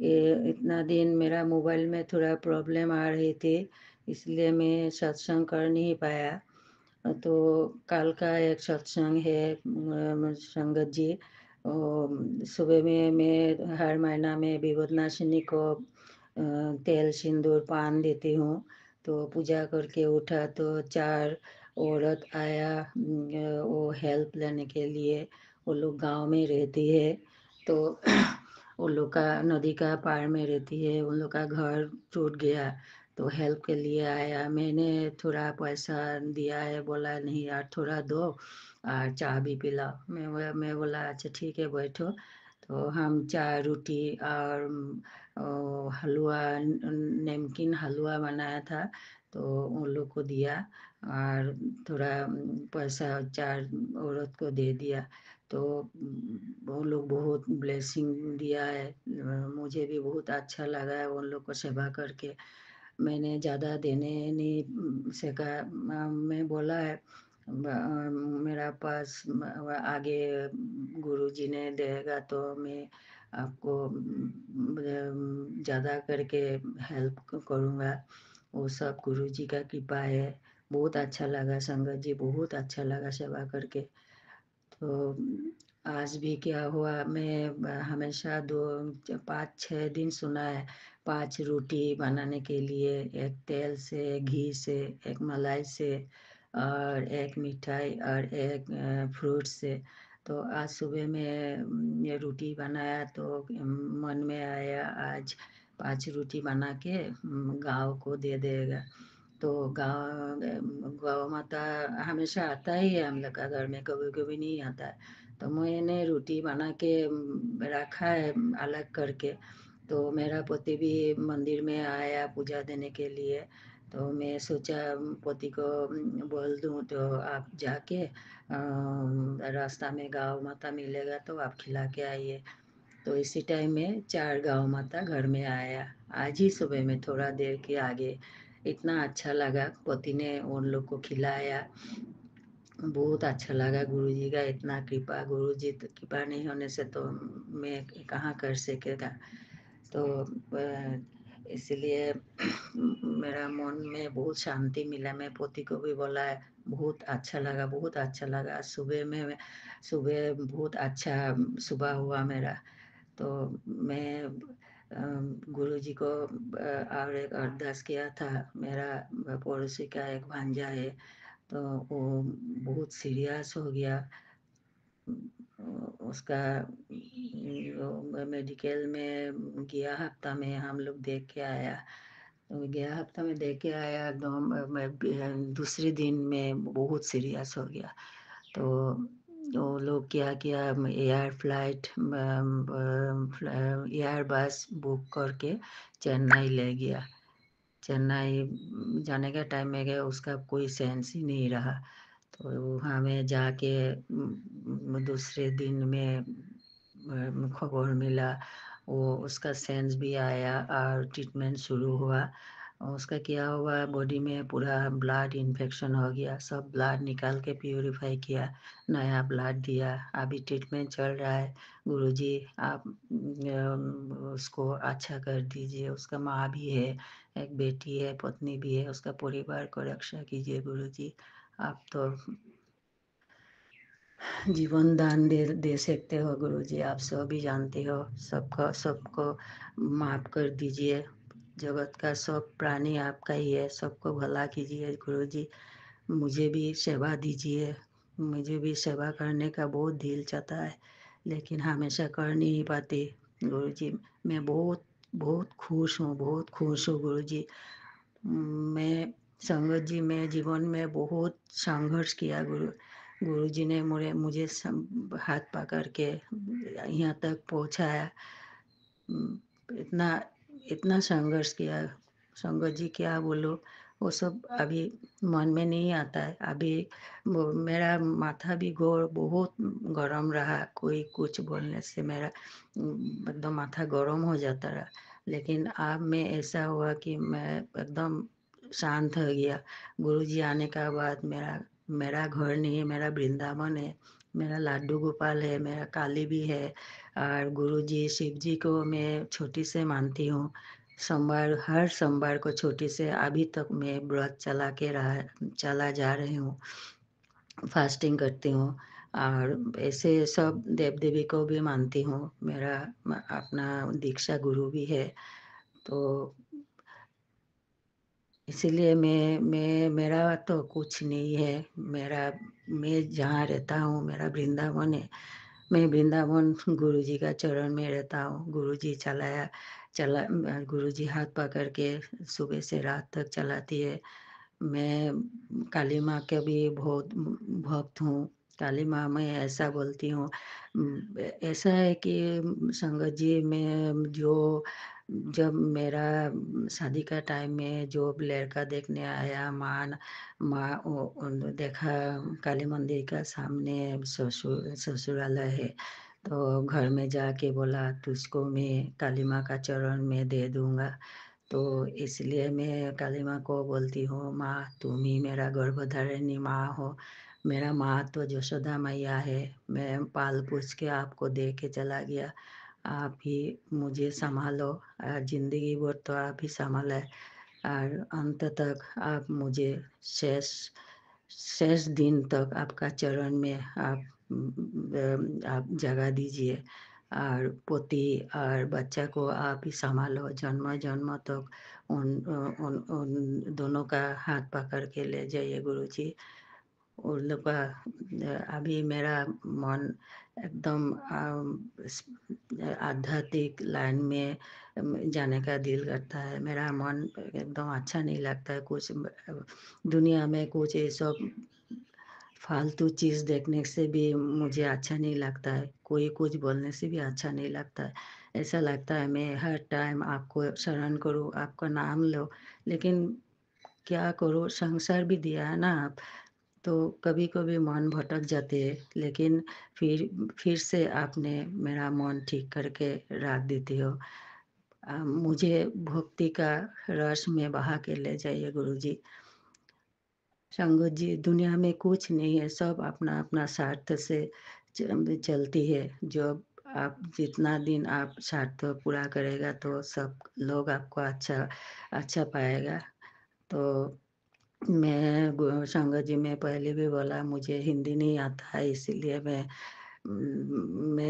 ये इतना दिन मेरा मोबाइल में थोड़ा प्रॉब्लम आ रही थी, इसलिए मैं सत्संग कर नहीं पाया। तो कल का एक सत्संग है संगत जी। सुबह में मैं हर महीना में विभूतनाशिनी को तेल सिंदूर पान देती हूँ। तो पूजा करके उठा तो 4 औरत आया वो हेल्प लेने के लिए। वो लोग गांव में रहती है, तो उन लोग का नदी का पार में रहती है, उन लोग का घर टूट गया तो हेल्प के लिए आया। मैंने थोड़ा पैसा दिया है, बोला नहीं यार थोड़ा दो और चाय भी पिलाओ। मैं बोला अच्छा ठीक है बैठो। तो हम चाय रोटी और हलवा, नमकीन हलवा बनाया था तो उन लोग को दिया और थोड़ा पैसा 4 औरत को दे दिया। तो वो लोग बहुत ब्लेसिंग दिया है, मुझे भी बहुत अच्छा लगा है उन लोग को सेवा करके। मैंने ज़्यादा देने नहीं सका। मैं बोला है मेरा पास आगे गुरुजी ने देगा तो मैं आपको ज़्यादा करके हेल्प करूँगा। वो सब गुरुजी का कृपा है। बहुत अच्छा लगा संगत जी, बहुत अच्छा लगा सेवा करके। तो आज भी क्या हुआ, मैं हमेशा 5-6 दिन सुना है 5 रोटी बनाने के लिए, एक तेल से, घी से, एक मलाई से और एक मिठाई और एक फ्रूट से। तो आज सुबह में ये रोटी बनाया तो मन में आया आज 5 रोटी बना के गाँव को दे देगा। तो गाँव गौ माता हमेशा आता ही है हम लोग का घर में, कभी कभी नहीं आता है। तो मैंने रोटी बना के रखा है अलग करके। तो मेरा पति भी मंदिर में आया पूजा देने के लिए, तो मैं सोचा पति को बोल दूं तो आप जाके रास्ता में गाँव माता मिलेगा तो आप खिला के आइए। तो इसी टाइम में 4 गाँव माता घर में आया आज ही सुबह में थोड़ा देर के आगे। इतना अच्छा लगा, पति ने उन लोग को खिलाया, बहुत अच्छा लगा। गुरुजी का इतना कृपा, गुरुजी तो कृपा नहीं होने से तो मैं कहाँ कर सकेगा। तो इसलिए मेरा मन में बहुत शांति मिला। मैं पोती को भी बोला है बहुत अच्छा लगा, बहुत अच्छा लगा। सुबह बहुत अच्छा सुबह हुआ मेरा। तो मैं गुरुजी को और एक अरदास किया था। मेरा पड़ोसी का एक भांजा है तो वो बहुत सीरियस हो गया। उसका मेडिकल में गया हफ्ता में हम लोग देख के आया। तो गया हफ्ता में देख के आया एकदम दूसरे दिन में बहुत सीरियस हो गया। तो वो लोग क्या किया, एयर बस बुक करके चेन्नई ले गया। चेन्नई जाने के टाइम में गया, उसका कोई सेंस ही नहीं रहा। तो वहाँ में जाके दूसरे दिन में खबर मिला, वो उसका सेंस भी आया और ट्रीटमेंट शुरू हुआ। और उसका क्या हुआ, बॉडी में पूरा ब्लड इन्फेक्शन हो गया, सब ब्लड निकाल के प्यूरिफाई किया, नया ब्लड दिया। अभी ट्रीटमेंट चल रहा है। गुरुजी आप उसको अच्छा कर दीजिए। उसका माँ भी है, एक बेटी है, पत्नी भी है, उसका परिवार को रक्षा कीजिए गुरुजी। आप तो जीवन दान दे सकते हो गुरुजी, आप सब भी जानते हो। सबको माफ कर दीजिए। जगत का सब प्राणी आपका ही है, सबको भला कीजिए गुरुजी। मुझे भी सेवा दीजिए। मुझे भी सेवा करने का बहुत दिल चाहता है, लेकिन हमेशा कर नहीं पाती गुरुजी। मैं बहुत बहुत खुश हूँ, बहुत खुश हूँ गुरुजी। मैं संगत जी में जीवन में बहुत संघर्ष किया। गुरुजी ने मुझे हाथ पकड़ के यहाँ तक पहुँचाया। इतना इतना संघर्ष किया संगत जी, क्या बोलो। वो सब अभी मन में नहीं आता है। अभी मेरा माथा भी बहुत गरम रहा, कोई कुछ बोलने से मेरा एकदम माथा गरम हो जाता रहा। लेकिन अब में ऐसा हुआ कि मैं एकदम शांत हो गया। गुरुजी आने का बाद मेरा मेरा घर नहीं है, मेरा वृंदावन है, मेरा लाडू गोपाल है, मेरा काली भी है। और गुरुजी शिव जी को मैं छोटी से मानती हूँ। सोमवार, हर सोमवार को छोटी से अभी तक मैं व्रत चला जा रही हूँ, फास्टिंग करती हूँ। और ऐसे सब देव देवी को भी मानती हूँ। मेरा अपना दीक्षा गुरु भी है। तो इसीलिए मैं मेरा तो कुछ नहीं है। मेरा मैं जहाँ रहता हूँ मेरा वृंदावन है। मैं वृंदावन गुरुजी का चरण में रहता हूँ। गुरुजी गुरुजी हाथ पकड़ के सुबह से रात तक चलाती है। मैं काली माँ के भी बहुत भक्त हूँ। काली माँ मैं ऐसा बोलती हूँ, ऐसा है कि संगत जी मैं जो जब मेरा शादी का टाइम में जो लड़का देखने आया, देखा काली मंदिर का सामने ससुरालय है, तो घर में जाके बोला तुझको मैं काली माँ का चरण में दे दूंगा। तो इसलिए मैं काली माँ को बोलती हूँ, माँ तुम ही मेरा गर्भधारिणी माँ हो। मेरा माँ तो यशोदा मैया है। मैं पाल पोस के आपको दे के चला गया, आप ही मुझे संभालो और जिंदगी भर तो आप ही संभाले और अंत तक आप मुझे शेष शेष दिन तक आपका चरण में आप जगा दीजिए और पोती और बच्चा को आप ही संभालो जन्म जन्म तक। उन दोनों का हाथ पकड़ के ले जाइए गुरुजी। उन लोग का अभी मेरा मन एकदम आध्यात्मिक लाइन में जाने का दिल करता है। मेरा मन एकदम अच्छा नहीं लगता है। कुछ दुनिया में कुछ ये सब फालतू चीज़ देखने से भी मुझे अच्छा नहीं लगता है। कोई कुछ बोलने से भी अच्छा नहीं लगता है। ऐसा लगता है मैं हर टाइम आपको शरण करूँ, आपका नाम लो, लेकिन क्या करूँ, संसार भी दिया है ना आप, तो कभी कभी मन भटक जाते हैं, लेकिन फिर से आपने मेरा मन ठीक करके रख देती हो। मुझे भक्ति का रस में बहा के ले जाइए गुरुजी। संगत जी दुनिया में कुछ नहीं है, सब अपना अपना स्वार्थ से चलती है। जो आप जितना दिन आप स्वार्थ पूरा करेगा तो सब लोग आपको अच्छा अच्छा पाएगा। तो संगत जी मैं पहले भी बोला मुझे हिंदी नहीं आता है, इसीलिए मैं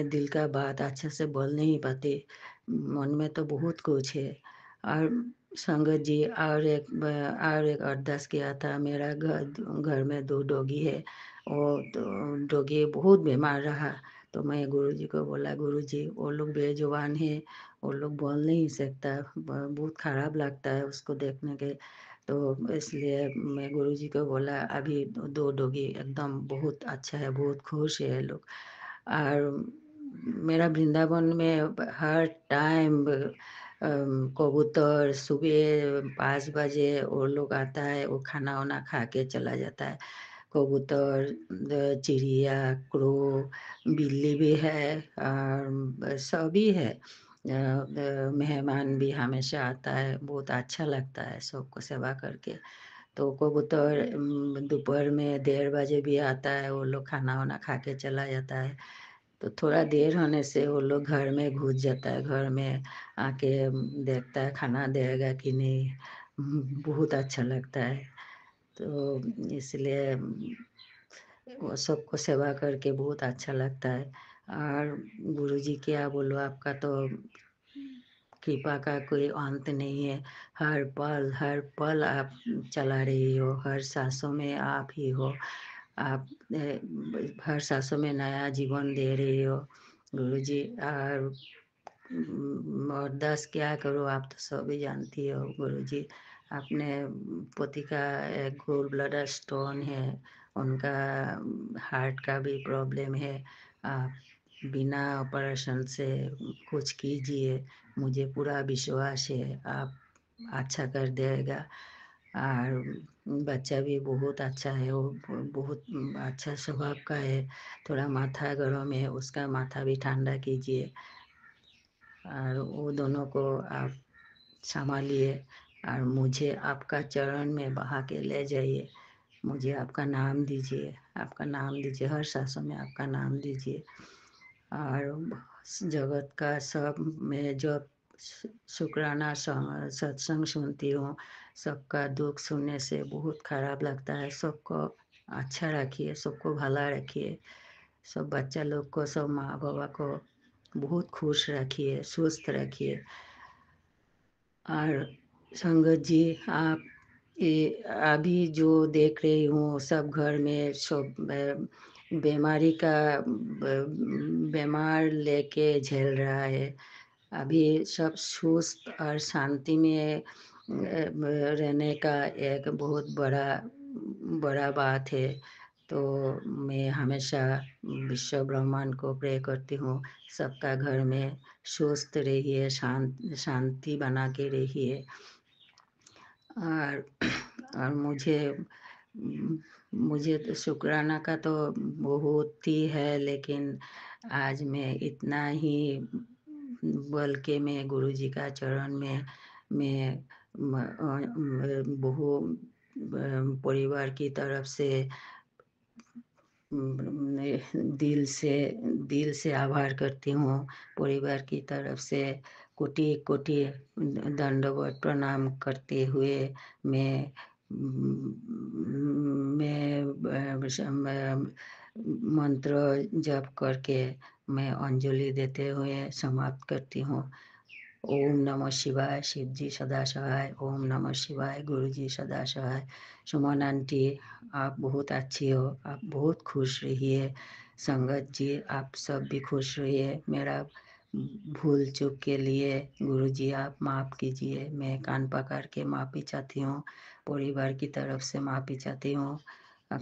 दिल का बात अच्छे से बोल नहीं पाती। मन में तो बहुत कुछ है। और संगत जी और एक अरदास किया था। मेरा घर घर में 2 डॉगी है। वो तो डॉगी बहुत बीमार रहा, तो मैं गुरुजी को बोला गुरुजी वो लोग बेजुबान है, वो लोग बोल नहीं सकता, बहुत खराब लगता है उसको देखने के। तो इसलिए मैं गुरुजी को बोला अभी 2 डॉगी एकदम बहुत अच्छा है, बहुत खुश है लोग। और मेरा वृंदावन में हर टाइम कबूतर सुबह 5 बजे वो लोग आता है, वो खाना वाना खा के चला जाता है। कबूतर, चिड़िया, क्रो, बिल्ली भी है और सभी है। मेहमान भी हमेशा आता है, बहुत अच्छा लगता है सबको सेवा करके। तो कबूतर दोपहर में 1:30 बजे भी आता है, वो लोग खाना वाना खा के चला जाता है। तो थोड़ा देर होने से वो लोग घर में घुस जाता है, घर में आके देखता है खाना देगा कि नहीं। बहुत अच्छा लगता है। तो इसलिए वो सबको सेवा करके बहुत अच्छा लगता है। और गुरुजी क्या बोलो, आपका तो कृपा का कोई अंत नहीं है। हर पल आप चला रही हो, हर सांसों में आप ही हो। आप हर सांसों में नया जीवन दे रही हो गुरुजी। और अरदास क्या करो, आप तो सभी जानती हो गुरुजी। अपने पोती का एक गोल ब्लडर स्टोन है, उनका हार्ट का भी प्रॉब्लम है। आप बिना ऑपरेशन से कुछ कीजिए, मुझे पूरा विश्वास है आप अच्छा कर देगा। और बच्चा भी बहुत अच्छा है, वो बहुत अच्छा स्वभाव का है। थोड़ा माथा गरम है, उसका माथा भी ठंडा कीजिए और वो दोनों को आप संभालिए और मुझे आपका चरण में बहा के ले जाइए। मुझे आपका नाम दीजिए, आपका नाम दीजिए, हर सांसों में आपका नाम दीजिए। और जगत का सब में जो शुक्राना सत्संग सुनती हूँ, सबका दुख सुनने से बहुत खराब लगता है। सबको अच्छा रखिए, सबको भला रखिए, सब बच्चा लोग को, सब माँ बाबा को बहुत खुश रखिए, स्वस्थ रखिए। और संगत जी आप ये अभी जो देख रही हूँ सब घर में सब बीमारी का बीमार लेके झेल रहा है। अभी सब सुस्त और शांति में रहने का एक बहुत बड़ा बड़ा बात है। तो मैं हमेशा विश्व ब्रह्मांड को प्रे करती हूँ सबका घर में स्वस्थ रहिए, शांति बना के रहिए। और और मुझे तो शुक्राना का तो बहुत ही है, लेकिन आज मैं इतना ही बोल के मैं गुरु जी का चरण में मैं बहु परिवार की तरफ से दिल से आभार करती हूँ। परिवार की तरफ से कोटि कोटि दंडवत प्रणाम करते हुए मैं मंत्र जप करके मैं अंजलि देते हुए समाप्त करती हूँ। ओम नमः शिवाय, शिव जी सदा सहाय। ओम नमः शिवाय, गुरु जी सदा सहाय। सुमन आंटी, आप बहुत अच्छी हो, आप बहुत खुश रहिए। संगत जी, आप सब भी खुश रहिए। मेरा भूल चूक के लिए गुरु जी आप माफ़ कीजिए। मैं कान पकड़ के माफ़ी चाहती हूँ, परिवार की तरफ से माफ़ी चाहती हूँ,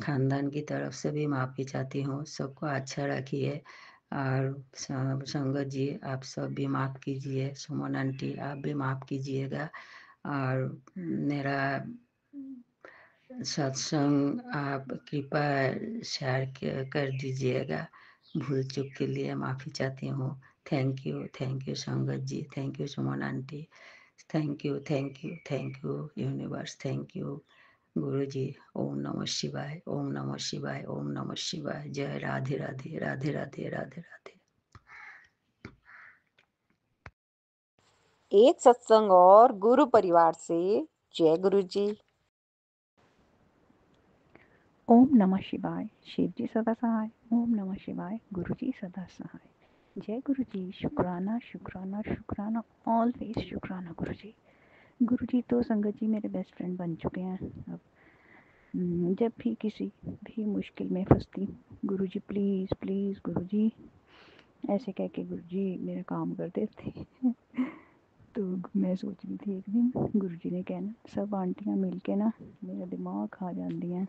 खानदान की तरफ से भी माफ़ी चाहती हूँ। सबको अच्छा रखिए। और संगत जी, आप सब भी माफ़ कीजिए। सुमन आंटी, आप भी माफ़ कीजिएगा। और मेरा सत्संग आप कृपा शेयर कर दीजिएगा। भूल चूक के लिए माफ़ी चाहती हूँ। Thank you Sangat ji, thank you Suman aunty, thank you universe, thank you guru ji. ओम नमः शिवाय, ओम नमः शिवाय, ओम नमः शिवाय। जय राधे राधे, राधे राधे, राधे राधे। एक सत्संग और गुरु परिवार से जय गुरु जी। ओम नमः शिवाय, शिव जी सदा सहाय। ओम नमः शिवाय, गुरु जी सदा सहाय। जय गुरु जी। शुक्राना शुक्राना शुक्राना, ऑलवेज शुक्राना गुरु जी। गुरु जी तो संगत जी मेरे बेस्ट फ्रेंड बन चुके हैं अब। जब भी किसी भी मुश्किल में फंसती हूँ, गुरु जी प्लीज़ प्लीज़ गुरु जी ऐसे कह के गुरु जी मेरा काम कर देते। तो मैं सोच रही थी एक दिन गुरु जी ने कहना सब आंटियाँ मिल के ना मेरा दिमाग खा जाती हैं।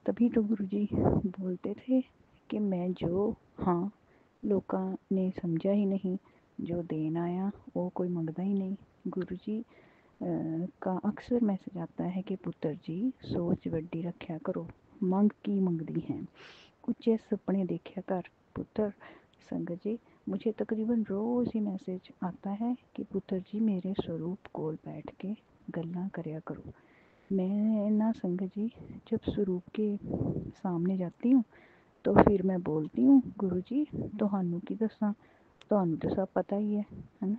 तभी तो गुरु जी बोलते थे कि मैं जो हाँ लोगों ने समझा ही नहीं, जो देन आया वो कोई मंगता ही नहीं। गुरु जी का अक्सर मैसेज आता है कि पुत्र जी सोच वड्डी रखा करो, मंग की मंगदी हैं, उच्चे सपने देखा कर पुत्र। संगत जी, मुझे तकरीबन रोज़ ही मैसेज आता है कि पुत्र जी मेरे स्वरूप कोल बैठ के गल्ला करया करो। मैं ना संगत जी जब स्वरूप के सामने जाती हूँ तो फिर मैं बोलती हूँ गुरु जी तुहानू की दसा, तुहानू तो सब पता ही है ना।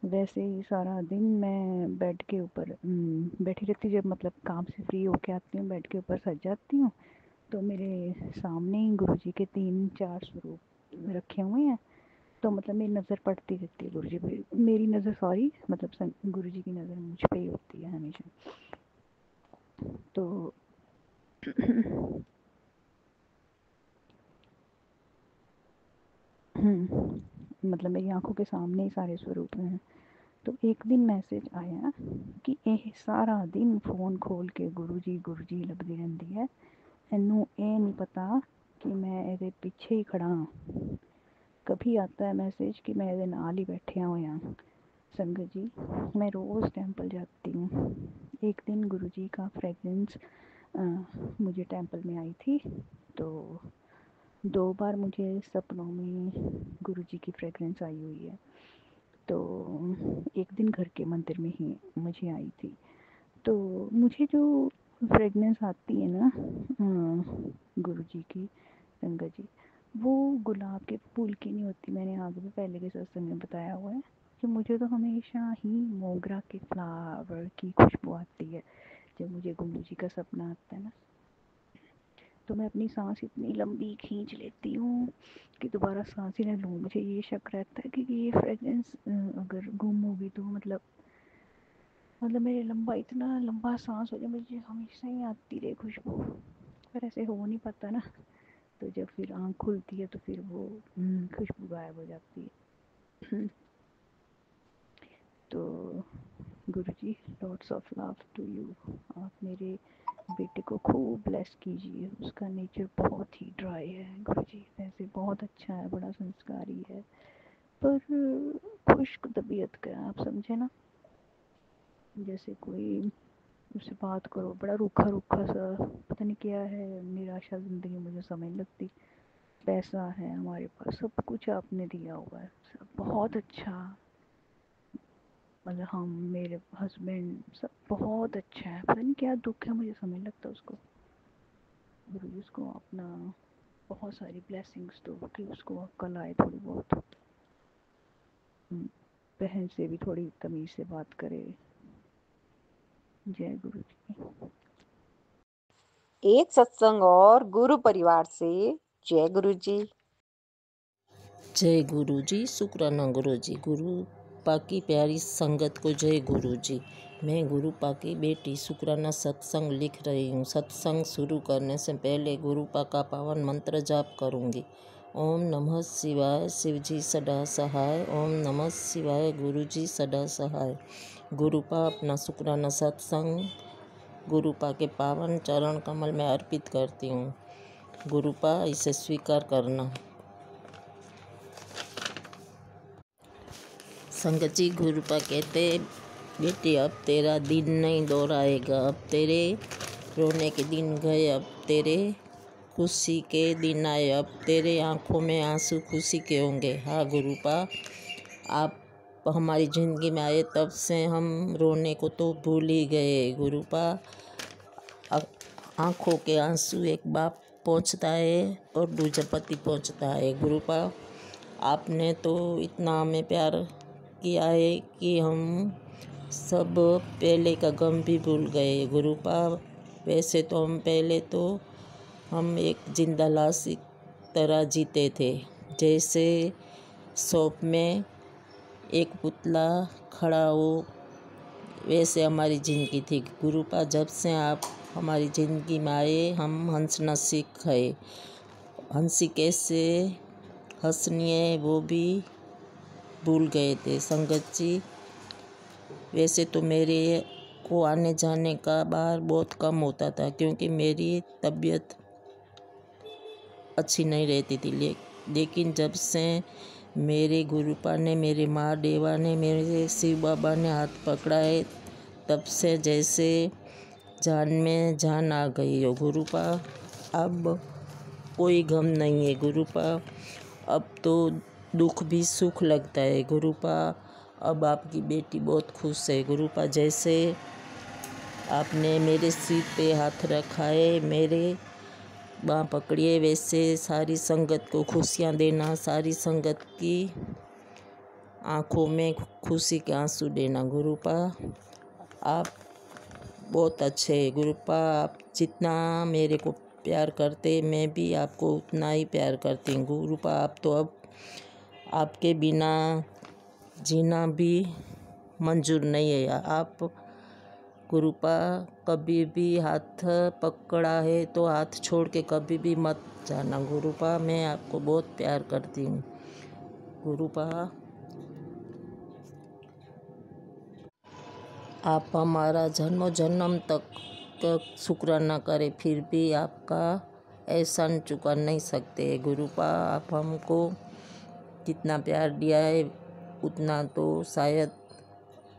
वैसे ही सारा दिन मैं बेड के ऊपर बैठी रहती, जब मतलब काम से फ्री होके आती हूँ बेड के ऊपर सज जाती हूँ तो मेरे सामने ही गुरु जी के 3-4 स्वरूप रखे हुए हैं। तो मतलब मेरी नज़र पड़ती रहती है गुरु जी पे, मेरी नज़र सॉरी मतलब गुरु जी की नज़र मुझ पे ही होती है हमेशा। तो मतलब मेरी आंखों के सामने ही सारे स्वरूप हैं। तो एक दिन मैसेज आया कि ਇਹ सारा दिन फ़ोन खोल के गुरु जी लगती रहती है, ਇਹਨੂੰ ਇਹ नहीं पता कि मैं ਇਹਦੇ पिछे ही खड़ा हाँ। कभी आता है मैसेज कि मैं ਇਹਦੇ नाल ही बैठिया होया। संगत जी, मैं रोज़ टेंपल जाती हूँ। एक दिन गुरु जी का फ्रेगरेंस मुझे टेंपल में आई थी, तो 2 बार मुझे सपनों में गुरु जी की फ्रेगरेंस आई हुई है। तो एक दिन घर के मंदिर में ही मुझे आई थी। तो मुझे जो फ्रेगनेंस आती है ना गुरु जी की, संगत जी, वो गुलाब के फूल की नहीं होती। मैंने आगे भी पहले के सत्संग में बताया हुआ है कि मुझे तो हमेशा ही मोगरा के फ्लावर की खुशबू आती है। जब मुझे गुरु जी का सपना आता है ना तो मैं अपनी सांस इतनी लंबी खींच लेती हूँ कि दोबारा सांस ही ना लूँ। मुझे ये शक रहता है कि ये फ्रेगरेंस अगर गुम होगी तो मतलब मतलब मेरे इतना लंबा सांस हो जाए, मुझे हमेशा ही आती रहे खुशबू, पर ऐसे हो नहीं पाता ना। तो जब फिर आँख खुलती है तो फिर वो खुशबू गायब हो जाती है। तो Guruji, lots of love to you. आप मेरे बेटे को खूब ब्लेस कीजिए। उसका नेचर बहुत ही ड्राई है गुरुजी, वैसे बहुत अच्छा है, बड़ा संस्कारी है, पर खुश्क तबीयत का है, आप समझे ना। जैसे कोई उससे बात करो बड़ा रूखा रूखा सा, पता नहीं क्या है, निराशा जिंदगी मुझे समझ नहीं लगती। पैसा है हमारे पास, सब कुछ आपने दिया हुआ है, सब बहुत अच्छा, मतलब हम मेरे हस्बैंड सब बहुत अच्छा है, पता नहीं क्या दुख है, मुझे समझ लगता उसको। गुरु जी उसको अपना बहुत सारी ब्लेसिंग्स दो कि उसको अक्ल आए थोड़ी बहुत, बहन से भी थोड़ी तमीज़ से बात करे। जय गुरु जी। एक सत्संग और गुरु परिवार से। जय गुरु जी। जय गुरु जी, शुक्राना गुरु जी। गुरु पाकी प्यारी संगत को जय गुरु जी। मैं गुरु पाकी बेटी शुक्राना सत्संग लिख रही हूँ। सत्संग शुरू करने से पहले गुरु का पावन मंत्र जाप करूँगी। ओम नमः शिवाय, शिव जी सदा सहाय। ओम नमः शिवाय, गुरु जी सदा सहाय। गुरुपा अपना शुक्राना सत्संग गुरुपा के पावन चरण कमल में अर्पित करती हूँ। गुरुपा इसे स्वीकार करना। संगत जी, गुरुपा कहते, बेटी अब तेरा दिन नहीं दोहराएगा, अब तेरे रोने के दिन गए, अब तेरे खुशी के दिन आए, अब तेरे आंखों में आंसू खुशी के होंगे। हाँ गुरुपा, आप हमारी ज़िंदगी में आए तब से हम रोने को तो भूल ही गए। गुरुपा, आंखों के आंसू एक बाप पहुँचता है और दूजा पति पहुँचता है। गुरुपा, आपने तो इतना हमें प्यार किया है कि हम सब पहले का गम भी भूल गए। गुरुपा, वैसे तो हम एक जिंदा लाश की तरह जीते थे, जैसे शॉप में एक पुतला खड़ा हो, वैसे हमारी ज़िंदगी थी। गुरुपा, जब से आप हमारी ज़िंदगी में आए हम हंसना सीख गए। हंसी कैसे हंसनी है वो भी भूल गए थे। संगत जी, वैसे तो मेरे को आने जाने का बाहर बहुत कम होता था, क्योंकि मेरी तबीयत अच्छी नहीं रहती थी। लेकिन जब से मेरे गुरुपा ने, मेरे माँ देवा ने, मेरे शिव बाबा ने हाथ पकड़ा है, तब से जैसे जान में जान आ गई हो। गुरुपा, अब कोई गम नहीं है। गुरुपा, अब तो दुख भी सुख लगता है। गुरुपा, अब आपकी बेटी बहुत खुश है। गुरुपा, जैसे आपने मेरे सिर पे हाथ रखा है, मेरे बाँह पकड़िए, वैसे सारी संगत को खुशियाँ देना, सारी संगत की आँखों में खुशी के आंसू देना। गुरुपा, आप बहुत अच्छे हैं। गुरुपा, आप जितना मेरे को प्यार करते, मैं भी आपको उतना ही प्यार करती हूँ। गुरुपा, आप तो अब आपके बिना जीना भी मंजूर नहीं है। आप गुरुपा, कभी भी हाथ पकड़ा है तो हाथ छोड़ के कभी भी मत जाना। गुरुपा, मैं आपको बहुत प्यार करती हूँ। गुरुपा, आप हमारा जन्मों जन्म तक शुक्राना करें, फिर भी आपका एहसान चुका नहीं सकते। गुरुपा, आप हमको जितना प्यार दिया है उतना तो शायद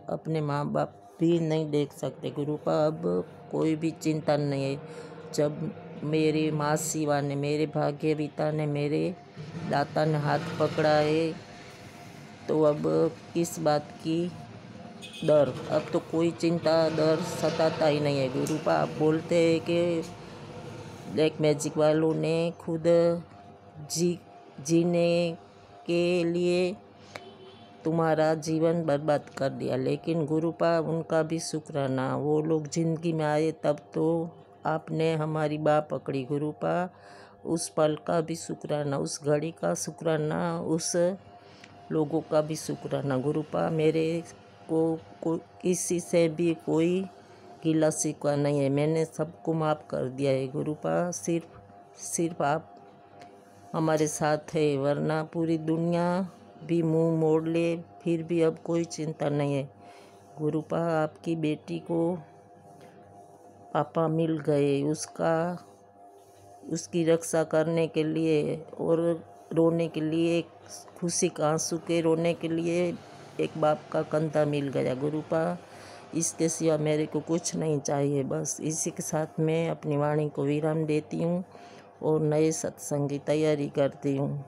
अपने माँ बाप भी नहीं देख सकते। गुरुपा, अब कोई भी चिंता नहीं है। जब मेरी माँ शिवा ने, मेरे भाग्य पिता ने, मेरे दाता ने हाथ पकड़ा है, तो अब किस बात की डर, अब तो कोई चिंता डर सताता ही नहीं है। गुरुपा, आप बोलते हैं कि ब्लैक मैजिक वालों ने खुद जीने के लिए तुम्हारा जीवन बर्बाद कर दिया, लेकिन गुरुपा उनका भी शुक्राना, वो लोग ज़िंदगी में आए तब तो आपने हमारी बाँह पकड़ी। गुरुपा, उस पल का भी शुक्राना, उस घड़ी का शुक्राना, उस लोगों का भी शुक्राना। गुरुपा, मेरे किसी से भी कोई गिला शिकवा नहीं है। मैंने सबको माफ़ कर दिया है गुरुपा। सिर्फ आप हमारे साथ है, वरना पूरी दुनिया भी मुंह मोड़ ले फिर भी अब कोई चिंता नहीं है। गुरुपा, आपकी बेटी को पापा मिल गए। उसकी रक्षा करने के लिए और रोने के लिए, खुशी का आंसू के रोने के लिए एक बाप का कंधा मिल गया गुरुपा। इसके सिवा मेरे को कुछ नहीं चाहिए। बस इसी के साथ मैं अपनी वाणी को विराम देती हूँ और नए सत्संग की तैयारी करती हूँ।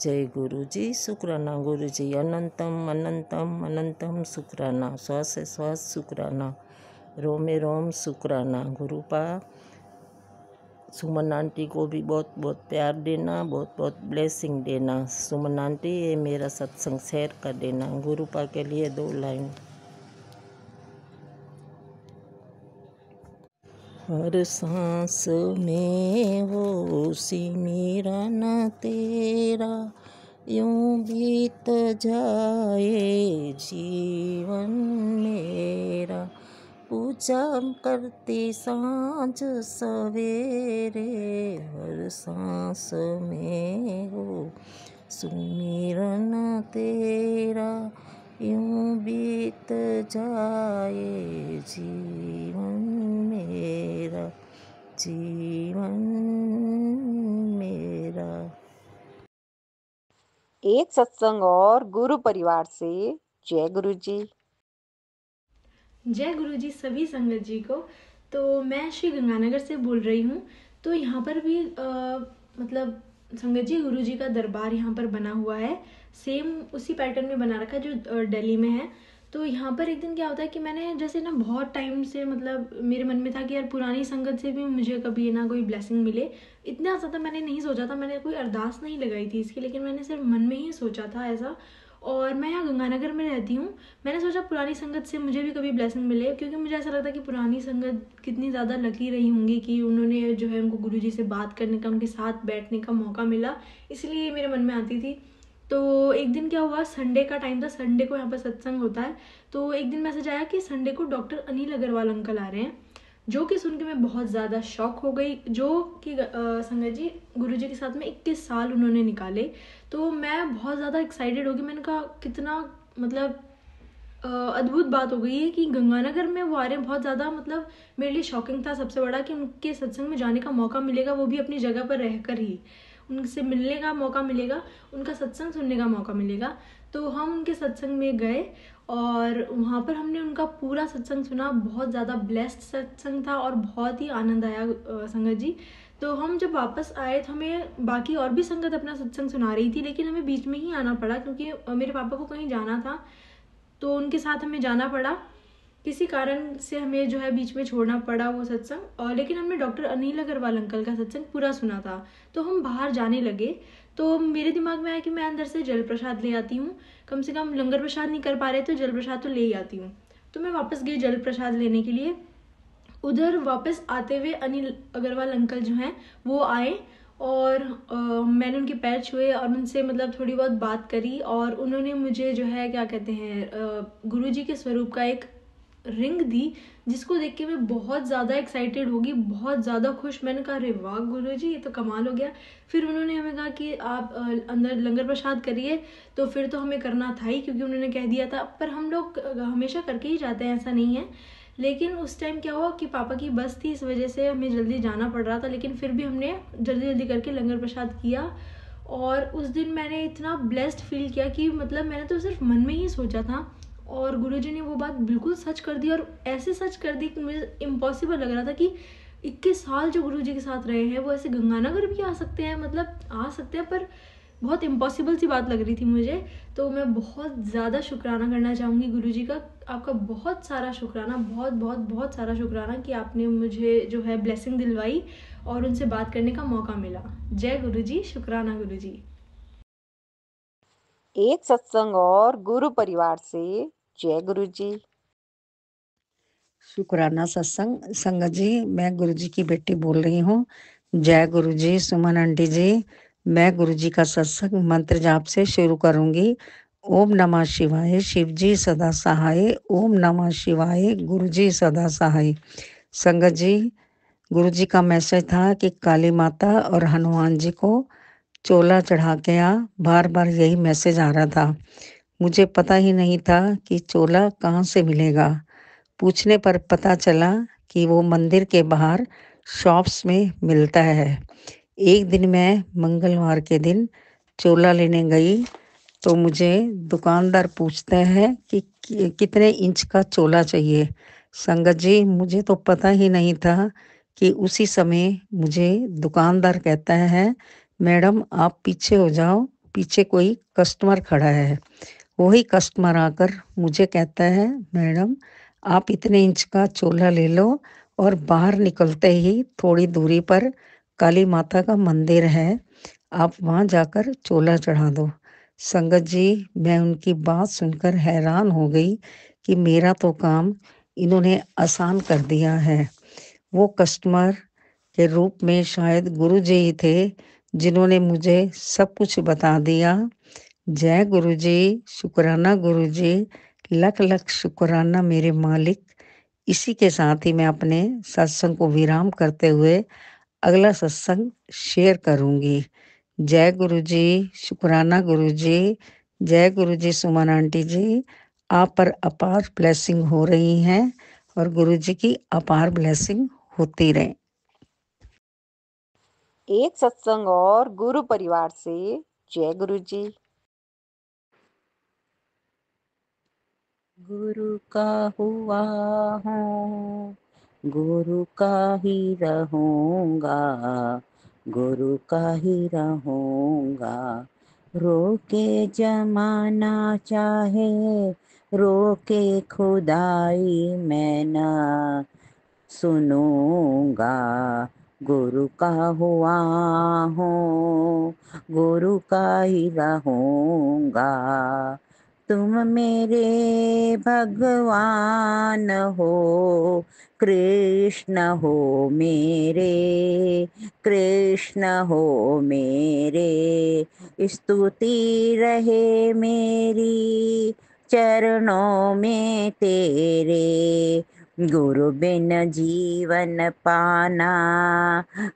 जय गुरु जी, शुक्राना गुरु जी। अनंतम अनंतम अनंतम शुक्राना। श्वास श्वास शुक्राना, रोमे रोम शुक्राना गुरुपा। सुमन आंटी को भी बहुत बहुत प्यार देना, बहुत बहुत ब्लेसिंग देना। सुमन आंटी, ये मेरा सत्संग शेयर कर देना। गुरुपा के लिए 2 लाइन। हर सांस में वो सिमरन तेरा, यूं बीत जाए जीवन मेरा। पूजा करती सांझ सवेरे, हर सांस में हो सुमिरन तेरा, यूं बीत जाए जीवन मेरा, जीवन मेरा। एक सत्संग और गुरु परिवार से जय गुरु जी। जय गुरु जी सभी संगत जी को। तो मैं श्री गंगानगर से बोल रही हूँ। तो यहाँ पर भी मतलब संगत जी, गुरु जी का दरबार यहाँ पर बना हुआ है। सेम उसी पैटर्न में बना रखा है जो दिल्ली में है। तो यहाँ पर एक दिन क्या होता है कि मैंने जैसे ना बहुत टाइम से मतलब मेरे मन में था कि यार पुरानी संगत से भी मुझे कभी ना कोई ब्लेसिंग मिले। इतना ज़्यादा मैंने नहीं सोचा था, मैंने कोई अरदास नहीं लगाई थी इसकी, लेकिन मैंने सिर्फ मन में ही सोचा था ऐसा। और मैं यहाँ गंगानगर में रहती हूँ। मैंने सोचा पुरानी संगत से मुझे भी कभी ब्लेसिंग मिले, क्योंकि मुझे ऐसा लगता है कि पुरानी संगत कितनी ज़्यादा लकी रही होंगी कि उन्होंने जो है उनको गुरुजी से बात करने का, उनके साथ बैठने का मौका मिला, इसलिए ये मेरे मन में आती थी। तो एक दिन क्या हुआ, संडे का टाइम था, संडे को यहाँ पर सत्संग होता है। तो एक दिन मैसेज आया कि संडे को डॉक्टर अनिल अग्रवाल अंकल आ रहे हैं, जो कि सुन के मैं बहुत ज़्यादा शॉक हो गई। जो कि संगत जी गुरुजी के साथ में 21 साल उन्होंने निकाले। तो मैं बहुत ज़्यादा एक्साइटेड हो गई। मैंने कहा कितना मतलब अद्भुत बात हो गई है कि गंगानगर में वो आ रहे हैं। बहुत ज़्यादा मतलब मेरे लिए शॉकिंग था सबसे बड़ा कि उनके सत्संग में जाने का मौका मिलेगा, वो भी अपनी जगह पर रहकर ही। उनसे मिलने का मौका मिलेगा, उनका सत्संग सुनने का मौका मिलेगा। तो हम उनके सत्संग में गए और वहाँ पर हमने उनका पूरा सत्संग सुना। बहुत ज़्यादा ब्लेस्ड सत्संग था और बहुत ही आनंद आया संगत जी। तो हम जब वापस आए तो हमें बाकी और भी संगत अपना सत्संग सुना रही थी, लेकिन हमें बीच में ही आना पड़ा क्योंकि मेरे पापा को कहीं जाना था, तो उनके साथ हमें जाना पड़ा। किसी कारण से हमें जो है बीच में छोड़ना पड़ा वो सत्संग। और लेकिन हमने डॉक्टर अनिल अग्रवाल अंकल का सत्संग पूरा सुना था। तो हम बाहर जाने लगे तो मेरे दिमाग में आया कि मैं अंदर से जल प्रसाद ले आती हूँ, कम से कम लंगर प्रसाद नहीं कर पा रहे तो जल प्रसाद तो ले ही आती हूँ। तो मैं वापस गई जल प्रसाद लेने के लिए। उधर वापस आते हुए अनिल अग्रवाल अंकल जो हैं वो आए और मैंने उनके पैर छुए और उनसे मतलब थोड़ी बहुत बात करी। और उन्होंने मुझे जो है क्या कहते हैं गुरुजी के स्वरूप का एक रिंग दी, जिसको देख के मैं बहुत ज़्यादा एक्साइटेड होगी, बहुत ज़्यादा खुश। मैंने कहा अरे वाह गुरुजी, ये तो कमाल हो गया। फिर उन्होंने हमें कहा कि आप अंदर लंगर प्रसाद करिए। तो फिर तो हमें करना था ही क्योंकि उन्होंने कह दिया था, पर हम लोग हमेशा करके ही जाते हैं, ऐसा नहीं है। लेकिन उस टाइम क्या हुआ कि पापा की बस थी, इस वजह से हमें जल्दी जाना पड़ रहा था, लेकिन फिर भी हमने जल्दी जल्दी करके लंगर प्रसाद किया। और उस दिन मैंने इतना ब्लेस्ड फील किया कि मतलब मैंने तो सिर्फ मन में ही सोचा था और गुरुजी ने वो बात बिल्कुल सच कर दी। और ऐसे सच कर दी कि मुझे इम्पॉसिबल लग रहा था कि 21 साल जो गुरुजी के साथ रहे हैं वो ऐसे गंगानगर भी आ सकते हैं, मतलब आ सकते हैं, पर बहुत इम्पॉसिबल सी बात लग रही थी मुझे। तो मैं बहुत ज़्यादा शुक्राना करना चाहूँगी गुरुजी का। आपका बहुत सारा शुक्राना, बहुत बहुत बहुत सारा शुक्राना कि आपने मुझे जो है ब्लेसिंग दिलवाई और उनसे बात करने का मौका मिला। जय गुरुजी, शुक्राना गुरुजी। एक सत्संग और गुरु परिवार से जय गुरु जी। शुक्राना सत्संग। संगत जी, मैं गुरुजी की बेटी बोल रही हूँ। जय गुरु जी। सुमन आंटी जी, मैं गुरुजी का सत्संग मंत्र जाप से शुरू करूंगी ओम नमः शिवाय, शिवजी सदा सहाय। ओम नमः शिवाय, गुरुजी सदा सहाय। संगत जी, गुरुजी का मैसेज था कि काली माता और हनुमान जी को चोला चढ़ा के आ। बार बार यही मैसेज आ रहा था। मुझे पता ही नहीं था कि चोला कहाँ से मिलेगा। पूछने पर पता चला कि वो मंदिर के बाहर शॉप्स में मिलता है। एक दिन मैं मंगलवार के दिन चोला लेने गई तो मुझे दुकानदार पूछते हैं कि कितने इंच का चोला चाहिए। संगत जी, मुझे तो पता ही नहीं था कि उसी समय मुझे दुकानदार कहता है, मैडम आप पीछे हो जाओ, पीछे कोई कस्टमर खड़ा है। वही कस्टमर आकर मुझे कहता है, मैडम आप इतने इंच का चोला ले लो और बाहर निकलते ही थोड़ी दूरी पर काली माता का मंदिर है, आप वहाँ जाकर चोला चढ़ा दो। संगत जी, मैं उनकी बात सुनकर हैरान हो गई कि मेरा तो काम इन्होंने आसान कर दिया है। वो कस्टमर के रूप में शायद गुरु जी ही थे जिन्होंने मुझे सब कुछ बता दिया। जय गुरु जी, शुक्राना गुरु जी, लख लख शुक्राना मेरे मालिक। इसी के साथ ही मैं अपने सत्संग को विराम करते हुए अगला सत्संग शेयर करूंगी। जय गुरु जी, शुक्राना गुरु जी, जय गुरु जी। सुमन आंटी जी, आप पर अपार ब्लेसिंग हो रही हैं और गुरु जी की अपार ब्लेसिंग होती रहे। एक सत्संग और गुरु परिवार से। जय गुरु जी। गुरु का हुआ हूँ, गुरु का ही रहूँगा, गुरु का ही रहूँगा। रोके जमाना चाहे, रोके खुदाई, मैं ना सुनूंगा। गुरु का हुआ हूँ, गुरु का ही रहूँगा। तुम मेरे भगवान हो, कृष्ण हो मेरे, कृष्ण हो मेरे। स्तुति रहे मेरी चरणों में तेरे। गुरु बिन जीवन पाना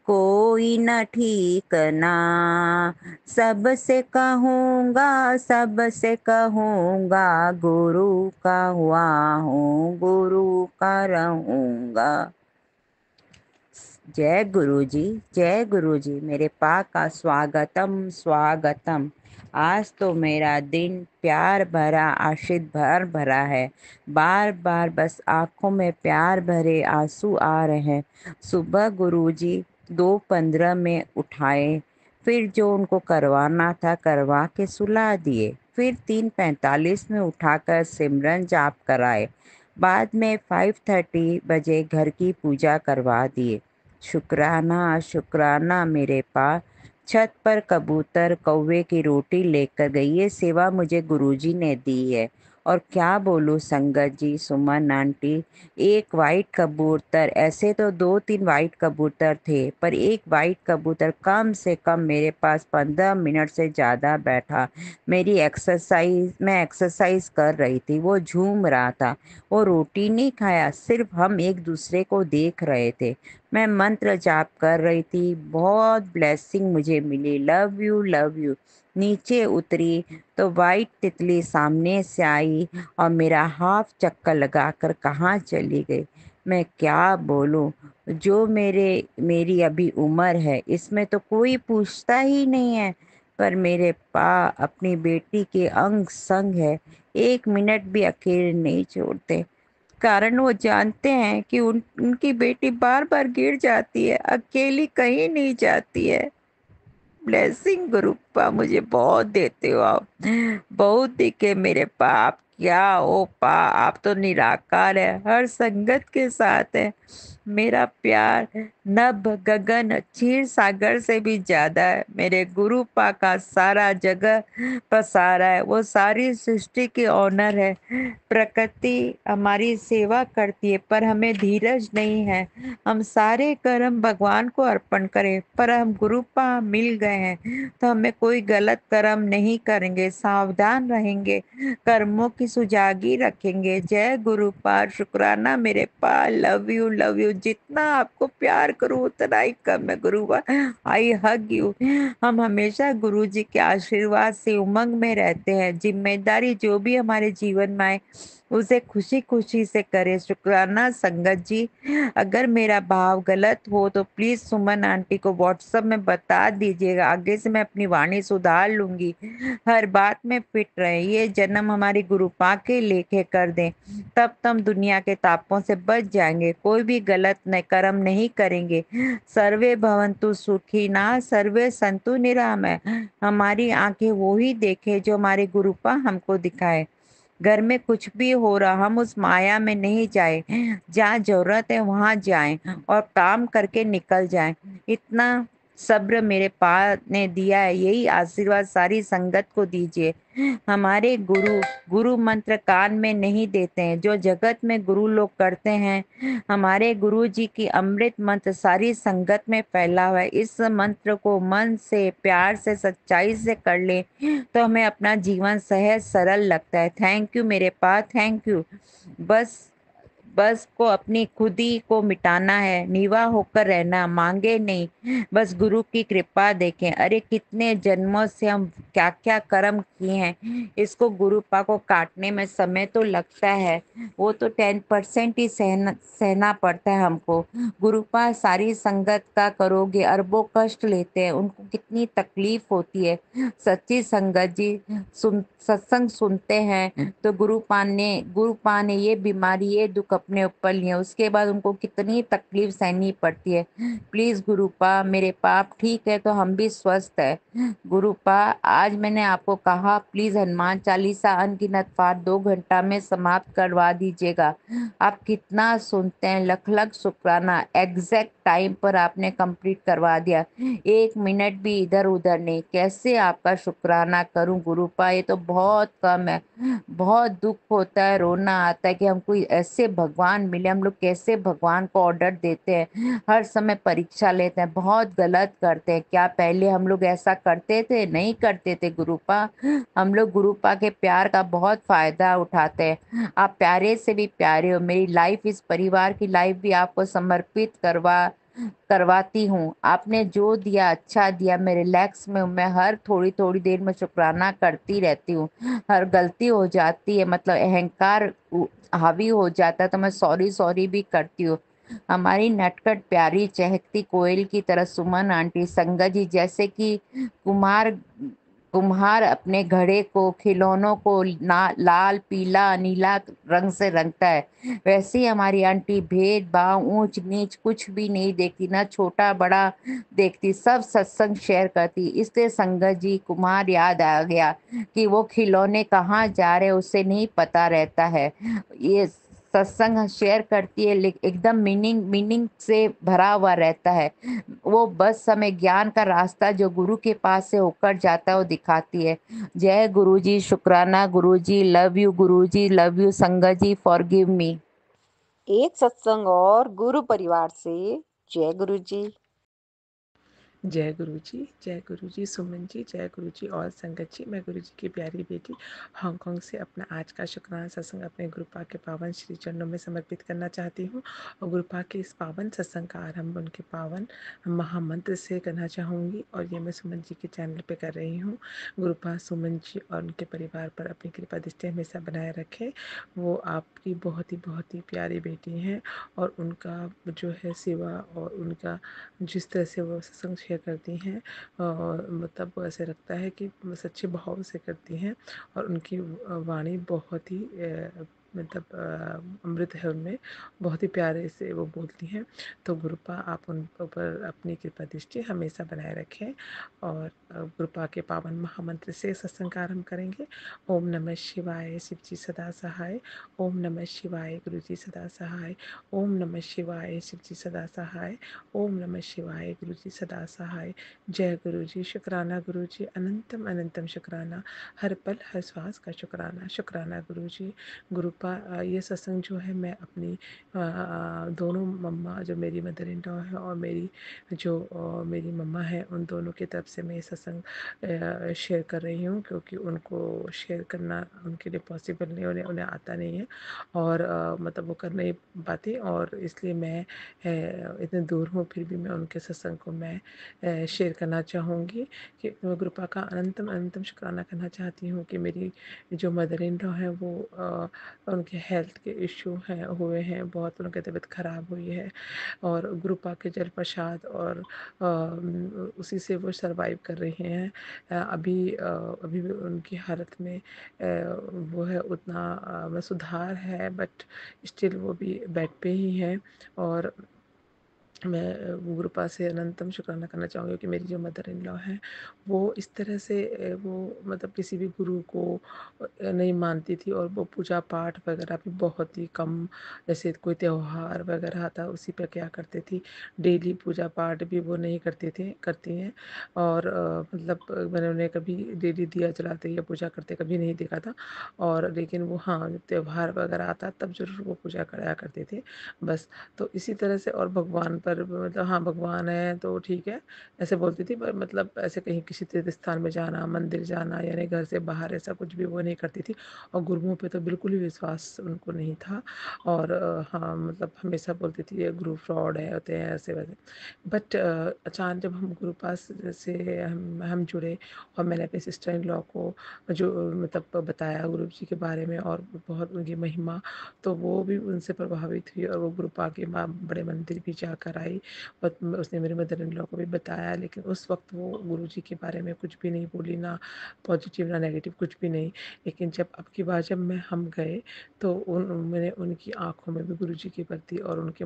कोई न ठीकना। सबसे कहूँगा, सबसे कहूँगा, गुरु का हुआ हूँ, गुरु का रहूँगा। जय गुरु जी, जय गुरु जी। मेरे पा का स्वागतम स्वागतम। आज तो मेरा दिन प्यार भरा आशीष भर भरा है। बार बार बस आँखों में प्यार भरे आंसू आ रहे हैं। सुबह गुरु जी 2:15 में उठाए, फिर जो उनको करवाना था करवा के सुला दिए, फिर 3:45 में उठाकर सिमरन जाप कराए, बाद में 5:30 बजे घर की पूजा करवा दिए। शुक्राना शुक्राना मेरे पास। छत पर कबूतर कौवे की रोटी लेकर गई। ये सेवा मुझे गुरुजी ने दी है। और क्या बोलूं संगत जी, सुमन आंटी, एक वाइट कबूतर, ऐसे तो 2-3 वाइट कबूतर थे, पर एक वाइट कबूतर कम से कम मेरे पास 15 मिनट से ज़्यादा बैठा। मैं एक्सरसाइज कर रही थी, वो झूम रहा था। वो रोटी नहीं खाया, सिर्फ हम एक दूसरे को देख रहे थे। मैं मंत्र जाप कर रही थी, बहुत ब्लेसिंग मुझे मिली। Love you love you. नीचे उतरी तो वाइट तितली सामने से आई और मेरा हाफ चक्कर लगाकर कहाँ चली गई। मैं क्या बोलूं, जो मेरी अभी उम्र है इसमें तो कोई पूछता ही नहीं है, पर मेरे पा अपनी बेटी के अंग संग है, 1 मिनट भी अकेले नहीं छोड़ते। कारण वो जानते हैं कि उनकी बेटी बार बार गिर जाती है, अकेली कहीं नहीं जाती है। ब्लेसिंग गुरुपा मुझे बहुत देते हो आप, बहुत दिखे मेरे पा। आप क्या हो पा, आप तो निराकार है, हर संगत के साथ है। मेरा प्यार नभ गगन क्षीर सागर से भी ज्यादा है। मेरे गुरु पा का सारा जगह पसारा है। वो सारी सृष्टि की ऑनर है। प्रकृति हमारी सेवा करती है पर हमें धीरज नहीं है। हम सारे कर्म भगवान को अर्पण करें, पर हम गुरु पा मिल गए हैं तो हमें कोई गलत कर्म नहीं करेंगे, सावधान रहेंगे, कर्मों की सुजागी रखेंगे। जय गुरु पा, शुक्राना मेरे पा, लव यू। जितना आपको प्यार करूं उतना ही कम है गुरु पा। आई हग यू। हम हमेशा गुरु जी के आशीर्वाद से उमंग में रहते हैं। जिम्मेदारी जो भी हमारे जीवन में आए उसे खुशी खुशी से करें। शुक्राना संगत जी। अगर मेरा भाव गलत हो तो प्लीज सुमन आंटी को व्हाट्सएप में बता दीजिएगा। आगे से मैं अपनी वाणी सुधार लूंगी। हर बात में फिट रहे। ये जन्म हमारे गुरु पा के लेखे कर दें, तब हम दुनिया के तापों से बच जाएंगे। कोई भी गलत कर्म नहीं करेंगे। सर्वे भवंतु सुखी ना, सर्वे संतु निरामय। हमारी आंखें वो ही देखे जो हमारे गुरु पा हमको दिखाए। घर में कुछ भी हो रहा हम उस माया में नहीं जाए। जहाँ जरूरत है वहां जाएं और काम करके निकल जाएं। इतना सब्र मेरे पा ने दिया है, यही आशीर्वाद सारी संगत को दीजिए। हमारे गुरु गुरु मंत्र कान में नहीं देते हैं जो जगत में गुरु लोग करते हैं। हमारे गुरु जी की अमृत मंत्र सारी संगत में फैला हुआ है। इस मंत्र को मन से प्यार से सच्चाई से कर ले तो हमें अपना जीवन सहज सरल लगता है। थैंक यू मेरे पास, थैंक यू। बस बस को अपनी खुद ही को मिटाना है, नीवा होकर रहना, मांगे नहीं, बस गुरु की कृपा देखें। अरे कितने जन्मों से हम क्या क्या कर्म किए हैं, इसको गुरु पा को काटने में समय तो लगता है। वो तो 10% ही सहना पड़ता है हमको। गुरु पा सारी संगत का करोगे, अरबों कष्ट लेते हैं, उनको कितनी तकलीफ होती है। सच्ची संगत जी सत्संग सुनते हैं तो गुरु पा ने ये बीमारी ये दुख अपने ऊपर लिए, उसके बाद उनको कितनी तकलीफ सहनी पड़ती है। प्लीज गुरु पा, मेरे पाप ठीक है तो हम भी स्वस्थ है। गुरु पा, आज मैंने आपको कहा प्लीज हनुमान चालीसा अनगिनत पाठ 2 घंटा में समाप्त करवा दीजिएगा। आप कितना सुनते हैं, लख लख शुक्राना। एग्जैक्ट टाइम पर आपने कंप्लीट करवा दिया, 1 मिनट भी इधर उधर नहीं। कैसे आपका शुक्राना करूं गुरु पा, ये तो बहुत कम है। बहुत दुख होता है, रोना आता है कि हमको ऐसे भगवान मिले। हम लोग कैसे भगवान को ऑर्डर देते हैं, हर समय परीक्षा लेते हैं, बहुत गलत करते हैं। क्या पहले हम लोग ऐसा करते थे? नहीं करते थे गुरुपा। हम लोग गुरुपा के प्यार का बहुत फायदा उठाते हैं। आप प्यारे से भी प्यारे हो। मेरी लाइफ, इस परिवार की लाइफ भी आपको समर्पित करवाती हूँ। आपने जो दिया अच्छा दिया। मैं रिलैक्स में हूँ, मैं हर थोड़ी थोड़ी देर में शुक्राना करती रहती हूँ। हर गलती हो जाती है, मतलब अहंकार हावी हो जाता है तो मैं सॉरी सॉरी भी करती हूँ। हमारी नटखट प्यारी चहकती कोयल की तरह सुमन आंटी, संगत जी जैसे कि कुमार कुम्हार अपने घड़े को, खिलौनों को लाल पीला नीला रंग से रंगता है, वैसे ही हमारी आंटी भेदभाव ऊंच नीच कुछ भी नहीं देखती, ना छोटा बड़ा देखती, सब सत्संग शेयर करती। इसलिए संगत जी कुमार याद आ गया कि वो खिलौने कहाँ जा रहे उसे नहीं पता रहता है। ये सत्संग शेयर करती है एकदम मीनिंग से भरा हुआ रहता है। वो बस हमें ज्ञान का रास्ता जो गुरु के पास से होकर जाता है वो दिखाती है। जय गुरु जी, शुक्राना गुरु जी, love you guru ji, love you Sangat ji, forgive me. एक सत्संग और गुरु परिवार से। जय गुरु जी। जय गुरु जी सुमन जी, जय गुरु जी और संगत जी। मैं गुरु जी की प्यारी बेटी हांगकांग से अपना आज का शुक्राना सत्संग अपने गुरुपा के पावन श्री चरणों में समर्पित करना चाहती हूँ और गुरुपा के इस पावन सत्संग का आरंभ उनके पावन महामंत्र से करना चाहूँगी और ये मैं सुमन जी के चैनल पे कर रही हूँ। गुरुपा सुमन जी और उनके परिवार पर अपनी कृपा दृष्टि हमेशा बनाए रखें। वो आपकी बहुत ही प्यारी बेटी हैं और उनका जो है सेवा और उनका जिस तरह से वो सत्संग शेयर करती हैं और मतलब वो ऐसे लगता है कि सच्चे भाव से करती हैं और उनकी वाणी बहुत ही मतलब अमृत है उनमें, बहुत ही प्यारे से वो बोलती हैं। तो गुरुपा आप उन ऊपर अपनी कृपा दृष्टि हमेशा बनाए रखें। और गुरुपा के पावन महामंत्र से सत्संग का आरंभ करेंगे। ओम नमः शिवाय, शिव जी सदा सहाय। ओम नमः शिवाय, गुरु जी सदा सहाय। ओम नमः शिवाय, शिव जी सदा सहाय। ओम नमः शिवाय, गुरु जी सदा सहाय। जय गुरु जी, शुक्राना गुरु जी, अनंतम अनंतम शुक्राना, हर पल हर श्वास का शुक्राना, शुक्राना गुरु जी। गुरुपा ये सत्संग जो है मैं अपनी दोनों मम्मा, जो मेरी मदर इन लॉ है और मेरी जो मेरी मम्मा है, उन दोनों की तरफ से मैं ये सत्संग शेयर कर रही हूँ, क्योंकि उनको शेयर करना उनके लिए पॉसिबल नहीं, उन्हें उन्हें आता नहीं है और मतलब वो कर नहीं पाती, और इसलिए मैं इतने दूर हूँ फिर भी मैं उनके सत्संग को मैं शेयर करना चाहूँगी। कि मैं गुरुपा का अनंतम अनंतम शुक्राना करना चाहती हूँ कि मेरी जो मदर इन लॉ है वो उनके हेल्थ के इश्यू हैं हुए हैं, बहुत उनकी तबीयत ख़राब हुई है और गुरुपा के जल प्रसाद और उसी से वो सरवाइव कर रही हैं। अभी भी उनकी हालत में वो है उतना सुधार है, बट स्टिल वो भी बेड पे ही है। और मैं गुरुपा से अनंतम शुक्राना करना चाहूँगी कि मेरी जो मदर इन लॉ है वो इस तरह से वो मतलब किसी भी गुरु को नहीं मानती थी, और वो पूजा पाठ वगैरह भी बहुत ही कम, जैसे कोई त्यौहार वगैरह आता उसी पे क्या करती थी, डेली पूजा पाठ भी वो नहीं करती हैं। और मतलब मैंने उन्हें कभी डेली दिया जलाते या पूजा करते कभी नहीं देखा था। और लेकिन वो हाँ, त्यौहार वगैरह आता तब जरूर वो पूजा कराया करते थे बस। तो इसी तरह से, और भगवान पर मतलब हाँ भगवान है तो ठीक है ऐसे बोलती थी, पर मतलब ऐसे कहीं किसी तीर्थ स्थान में जाना, मंदिर जाना, यानी घर से बाहर ऐसा कुछ भी वो नहीं करती थी। और गुरुओं पे तो बिल्कुल ही विश्वास उनको नहीं था। और हाँ मतलब हमेशा बोलती थी ये गुरु फ्रॉड है, होते हैं ऐसे वैसे। बट अचानक जब हम गुरु पास से हम जुड़े और मैंने अपने सिस्टर इन लॉ को जो मतलब बताया गुरु जी के बारे में और बहुत उनकी महिमा, तो वो भी उनसे प्रभावित हुई और वो गुरुपा के माँ बड़े मंदिर भी जाकर आई। और उसने मेरे मदर इन लॉ को भी बताया, लेकिन उस वक्त वो गुरु जी के बारे में कुछ भी नहीं बोली, ना पॉजिटिव ना नेगेटिव कुछ भी नहीं। लेकिन जब अब की बार जब हम गए तो मैंने उनकी आंखों में भी गुरु जी के प्रति और उनके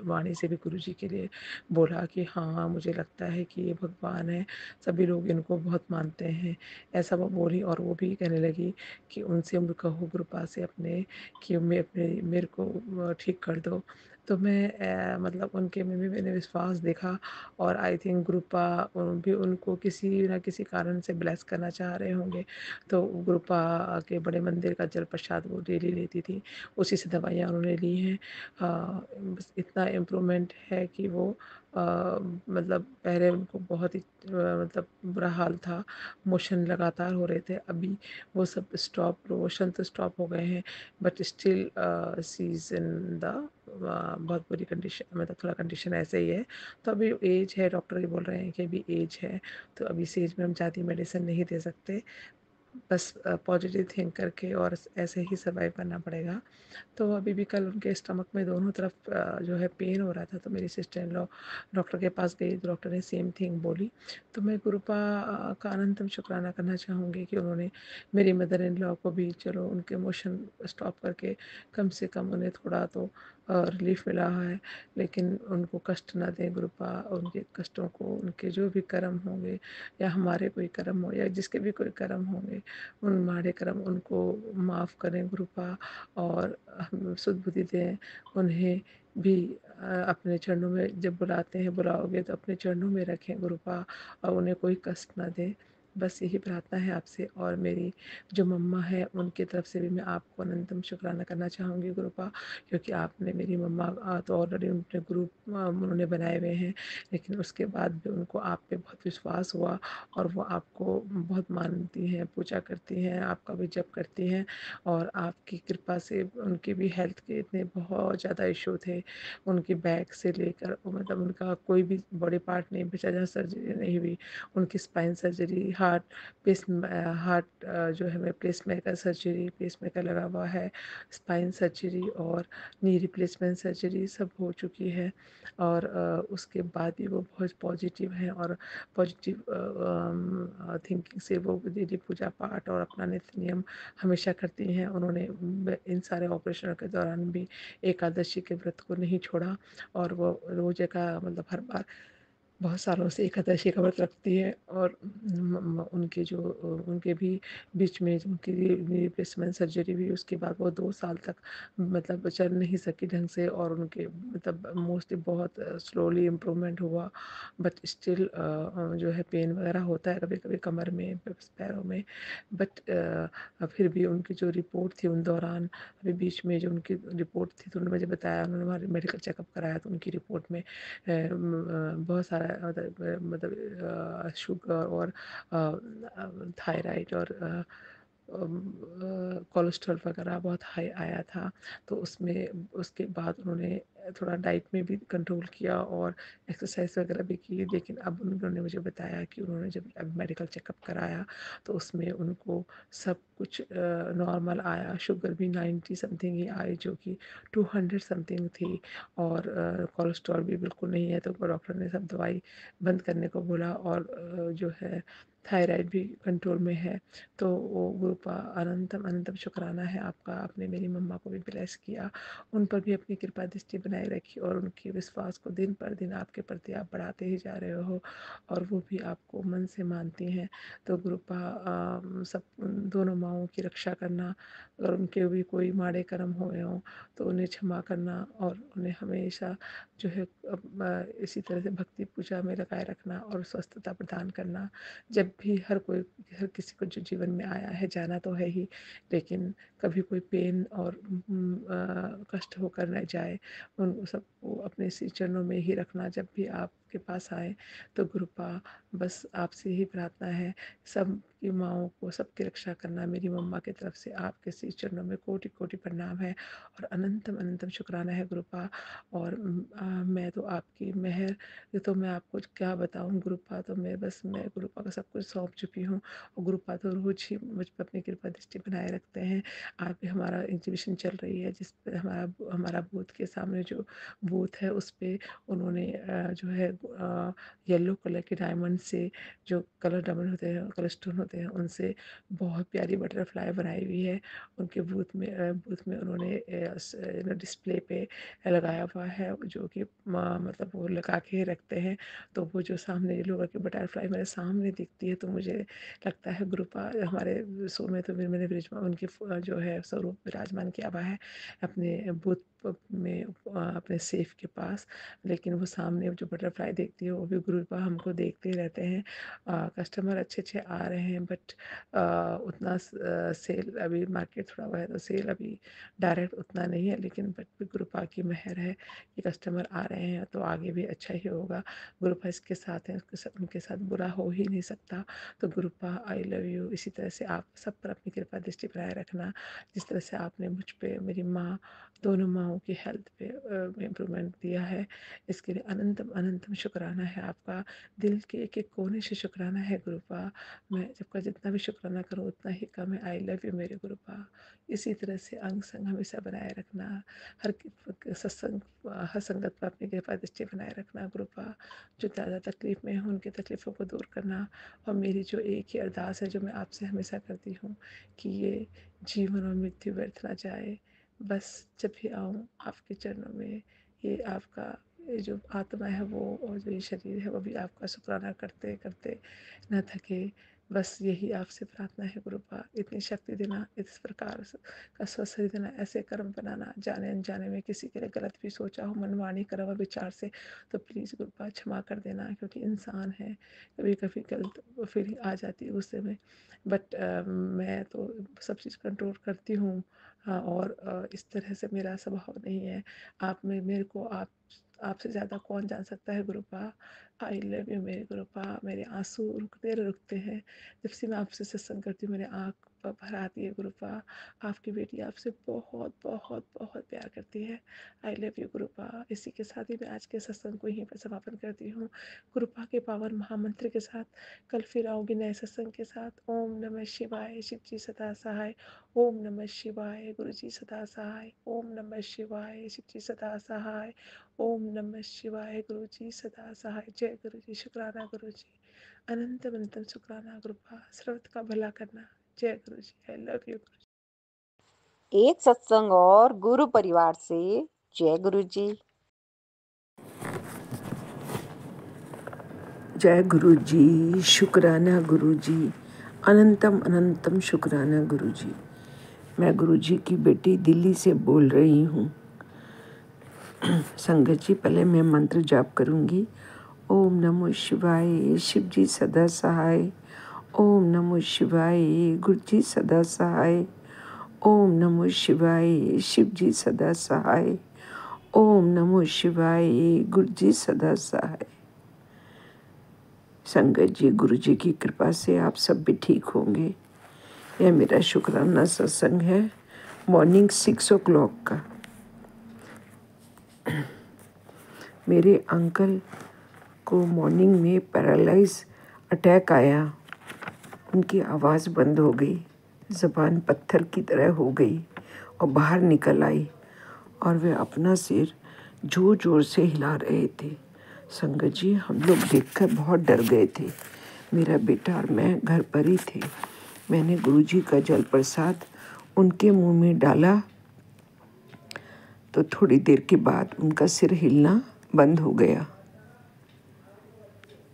वाणी से भी गुरु जी के लिए बोला कि हाँ मुझे लगता है कि ये भगवान है, सभी लोग इनको बहुत मानते हैं, ऐसा वो बोली। और वो भी कहने लगी कि उनसे कहो गुरुपा से अपने कि मेरे को ठीक कर दो। तो मैं मतलब उनके में भी मैंने विश्वास देखा। और आई थिंक गुरुपा भी उनको किसी न किसी कारण से ब्लेस करना चाह रहे होंगे। तो गुरुपा के बड़े मंदिर का जल प्रसाद वो डेली लेती थी, उसी से दवाइयाँ उन्होंने ली हैं। बस इतना इम्प्रूवमेंट है कि वो मतलब पहले उनको बहुत ही मतलब बुरा हाल था, मोशन लगातार हो रहे थे, अभी वो सब स्टॉप, मोशन तो स्टॉप हो गए हैं, but still she is in the बहुत बुरी कंडीशन, मतलब थोड़ा कंडीशन ऐसे ही है। तो अभी एज है, डॉक्टर ये बोल रहे हैं कि अभी एज है, तो अभी इस एज में हम ज़्यादा मेडिसिन नहीं दे सकते, बस पॉजिटिव थिंक करके और ऐसे ही सर्वाइव करना पड़ेगा। तो अभी भी कल उनके स्टमक में दोनों तरफ जो है पेन हो रहा था, तो मेरी सिस्टर इन लॉ डॉक्टर के पास गई, तो डॉक्टर ने सेम थिंग बोली। तो मैं गुरुपा का अनंतम शुक्राना करना चाहूँगी कि उन्होंने मेरी मदर इन लॉ को भी चलो उनके इमोशन स्टॉप करके कम से कम उन्हें थोड़ा तो रिलीफ मिला है। लेकिन उनको कष्ट ना दें गुरुपा, उनके कष्टों को, उनके जो भी कर्म होंगे या हमारे कोई कर्म हो या जिसके भी कोई कर्म होंगे, उन माड़े कर्म उनको माफ़ करें गुरुपा। और हम सुध-बुद्धि दें उन्हें भी। अपने चरणों में जब बुलाते हैं, बुलाओगे तो अपने चरणों में रखें गुरुपा, और उन्हें कोई कष्ट ना दें। बस यही प्रार्थना है आपसे। और मेरी जो मम्मा है उनकी तरफ से भी मैं आपको अनंतम शुक्राना करना चाहूँगी गुरुपा, क्योंकि आपने मेरी मम्मा तो ऑलरेडी उनके ग्रुप उन्होंने बनाए हुए हैं, लेकिन उसके बाद भी उनको आप पे बहुत विश्वास हुआ और वो आपको बहुत मानती हैं, पूजा करती हैं, आपका भी जप करती हैं। और आपकी कृपा से उनके भी हेल्थ के इतने बहुत ज़्यादा इशू थे, उनकी बैक से लेकर मतलब उनका कोई भी बॉडी पार्ट नहीं बचा जहाँ सर्जरी नहीं हुई, उनकी स्पाइन सर्जरी, हार्ट जो है पेसमेकर सर्जरी, पेसमेकर लगा हुआ है, स्पाइन सर्जरी और नी रिप्लेसमेंट सर्जरी सब हो चुकी है। और उसके बाद भी वो बहुत पॉजिटिव हैं और पॉजिटिव थिंकिंग से वो डेली पूजा पाठ और अपना नित्य नियम हमेशा करती हैं। उन्होंने इन सारे ऑपरेशनों के दौरान भी एकादशी के व्रत को नहीं छोड़ा और वो रोज़ का मतलब हर बार बहुत सालों से एकादशी का व्रत रखती है। और उनके जो उनके भी बीच में उनकी रिप्लेसमेंट सर्जरी हुई, उसके बाद वो 2 साल तक मतलब चल नहीं सकी ढंग से और उनके मतलब मोस्टली बहुत स्लोली इम्प्रूवमेंट हुआ। बट स्टिल जो है पेन वगैरह होता है कभी कभी कमर में, पैरों में। बट फिर भी उनकी जो रिपोर्ट थी उन दौरान, अभी बीच में जो उनकी रिपोर्ट थी तो उन्होंने मुझे बताया, उन्होंने हमारे मेडिकल चेकअप कराया तो उनकी रिपोर्ट में बहुत सारा मतलब शुगर और थायराइड और कोलेस्ट्रॉल वगैरह बहुत हाई आया था। तो उसमें उसके बाद उन्होंने थोड़ा डाइट में भी कंट्रोल किया और एक्सरसाइज वगैरह भी की। लेकिन अब उन्होंने मुझे बताया कि उन्होंने जब अब मेडिकल चेकअप कराया तो उसमें उनको सब कुछ नॉर्मल आया। शुगर भी 90 समथिंग ही आई जो कि 200 समथिंग थी और कोलेस्ट्रॉल भी बिल्कुल नहीं है। तो डॉक्टर ने सब दवाई बंद करने को बोला और जो है थायराइड भी कंट्रोल में है। तो वो गुरुपा अनंतम अनंतम शुक्राना है आपका, आपने मेरी मम्मा को भी ब्लेस किया, उन पर भी अपनी कृपा दृष्टि बनाए रखी और उनके विश्वास को दिन पर दिन आपके प्रति आप बढ़ाते ही जा रहे हो और वो भी आपको मन से मानती हैं। तो गुरुपा सब दोनों माँओं की रक्षा करना, अगर उनके भी कोई माड़े कर्म हुए हों तो उन्हें क्षमा करना और उन्हें हमेशा जो है इसी तरह से भक्ति पूजा में लगाए रखना और स्वस्थता प्रदान करना। जब भी हर किसी को जो जीवन में आया है जाना तो है ही, लेकिन कभी कोई पेन और कष्ट होकर न जाए। उन सबको अपने श्री चरणों में ही रखना जब भी आपके पास आए। तो गुरुपा बस आपसे ही प्रार्थना है, सब की माँओं को सबकी रक्षा करना। मेरी मम्मा की तरफ से आपके श्री चरणों में कोटि कोटि प्रणाम है और अनंतम अनंतम शुक्राना है गुरुपा। और मैं तो आपकी मेहर, ये तो मैं आपको क्या बताऊं गुरुपा, तो मैं गुरुपा को सब कुछ सौंप चुकी हूँ और गुरुपा तो रोज ही मुझ पर अपनी कृपा दृष्टि बनाए रखते हैं। आज भी हमारा एग्जीबिशन चल रही है जिस पे हमारा बूथ के सामने जो बूथ है उस पे उन्होंने जो है येलो कलर के डायमंड से, जो कलर डायमंड होते हैं, कलर स्टोन होते हैं, उनसे बहुत प्यारी बटरफ्लाई बनाई हुई है। उनके बूथ में उन्होंने डिस्प्ले पे लगाया हुआ है जो कि मतलब वो लगा के रखते हैं। तो वो जो सामने लोगों की बटरफ्लाई मेरे सामने दिखती है तो मुझे लगता है गुरुपा हमारे शो में तो मैंने उनकी जो है स्वरूप विराजमान किया हुआ है अपने बूथ में अपने सेफ के पास। लेकिन वो सामने जो बटरफ्लाई देखती है वो भी गुरुपा हमको देखते ही रहते हैं। कस्टमर अच्छे अच्छे आ रहे हैं बट उतना सेल अभी मार्केट थोड़ा हुआ है तो सेल अभी डायरेक्ट उतना नहीं है, लेकिन बट भी गुरुपा की मेहर है कि कस्टमर आ रहे हैं तो आगे भी अच्छा ही होगा। गुरुपा इसके साथ हैं, उनके साथ बुरा हो ही नहीं सकता। तो गुरुपा आई लव यू। इसी तरह से आप सब पर अपनी कृपा दृष्टि बनाए रखना जिस तरह से आपने मुझ पे, मेरी माँ, दोनों माँओं की हेल्थ पे इम्प्रूवमेंट दिया है, इसके लिए अनंतम अनंतम शुक्राना है आपका। दिल के एक एक कोने से शुक्राना है गुरुपा। मैं जबका जितना भी शुक्राना करूँ उतना ही कम है। आई लव यू मेरे गुरुपा। इसी तरह से अंग संग हमेशा बनाए रखना, हर सत्संग हर संगत पर अपनी कृपा दृष्टि बनाए रखना गुरुपा। जो ज़्यादा तकलीफ में हो उनकी तकलीफ़ों को दूर करना। और मेरी जो एक ही अरदास है जो मैं आपसे हमेशा करती हूँ कि ये जीवन और मृत्यु व्यर्थ ना जाए। बस जब भी आऊँ आपके चरणों में, ये आपका ये जो आत्मा है वो और जो ये शरीर है वो भी आपका शुक्राना करते करते न थके। बस यही आपसे प्रार्थना है गुरुपा। इतनी शक्ति देना, इस प्रकार का स्वस्थ देना, ऐसे कर्म बनाना, जाने अनजाने में किसी के लिए गलत भी सोचा हो मनमानी कर्म विचार से तो प्लीज़ गुरुपा क्षमा कर देना, क्योंकि इंसान है, कभी कभी गलत फीलिंग आ जाती है गुस्से में। बट मैं तो सब चीज़ कंट्रोल करती हूँ। हाँ, और इस तरह से मेरा स्वभाव नहीं है। आप में मेरे को आपसे ज़्यादा कौन जान सकता है गुरुपा। आई लव यू मेरे गुरुपा। मेरे आंसू रुकते हैं जब से मैं आपसे सत्संग करती हूँ, मेरे आँख भर आती है गुरुपा। आपकी बेटी आपसे बहुत बहुत बहुत प्यार करती है। I love you गुरुपा। इसी के साथ ही मैं आज के सत्संग को यहीं पर समापन करती हूँ गुरुपा के पावन महामंत्र के साथ। कल फिर आऊँगी नए सत्संग के साथ। ओम नमः शिवाय, शिव जी सदा सहाय। ओम नमः शिवाय, गुरु जी सदा सहाय। ओम नमः शिवाय, शिव जी सदा सहाय। ओम नमः शिवाय, गुरु जी सदा सहाय। जय गुरु जी। शुक्राना गुरु जी। अनंत अनंतम शुक्राना गुरुपा। सर्वत का भला करना। जय गुरु जी। आई लव यू गुरु जी। एक सत्संग और गुरु परिवार से जय गुरु जी। जय गुरु जी। शुक्राना गुरु जी। अनंतम अनंतम शुक्राना गुरु जी। मैं गुरु जी की बेटी दिल्ली से बोल रही हूँ। संगत जी, पहले मैं मंत्र जाप करूँगी। ओम नमो शिवाय, शिव जी सदा सहाय। ओम नमो शिवाय, गुरु जी सदा सहाय। ओम नमो शिवाय, शिव जी सदा सहाय। ओम नमो शिवाय, गुरु जी सदा सहाय। संगत जी, गुरु जी की कृपा से आप सब भी ठीक होंगे। यह मेरा शुक्राना सत्संग है मॉर्निंग 6 o'clock का। मेरे अंकल को मॉर्निंग में पैरालाइज अटैक आया। उनकी आवाज़ बंद हो गई, ज़बान पत्थर की तरह हो गई और बाहर निकल आई और वे अपना सिर जोर जोर से हिला रहे थे। संगत जी, हम लोग देखकर बहुत डर गए थे। मेरा बेटा और मैं घर पर ही थे। मैंने गुरुजी का जल प्रसाद उनके मुंह में डाला तो थोड़ी देर के बाद उनका सिर हिलना बंद हो गया।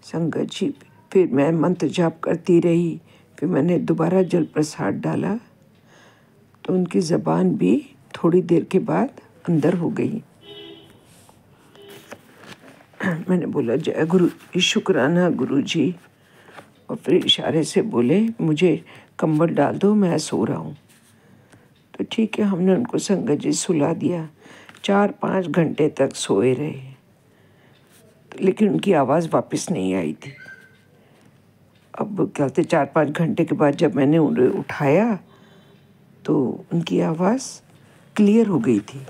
संगत जी, फिर मैं मंत्र जाप करती रही। फिर मैंने दोबारा जल प्रसाद डाला तो उनकी ज़बान भी थोड़ी देर के बाद अंदर हो गई। मैंने बोला जय गुरु, शुक्राना गुरु जी। और फिर इशारे से बोले मुझे कंबल डाल दो, मैं सो रहा हूँ। तो ठीक है, हमने उनको संगत जी सुला दिया। 4-5 घंटे तक सोए रहे, लेकिन उनकी आवाज़ वापस नहीं आई थी। अब क्या कहते 4-5 घंटे के बाद जब मैंने उन्हें उठाया तो उनकी आवाज़ क्लियर हो गई थी।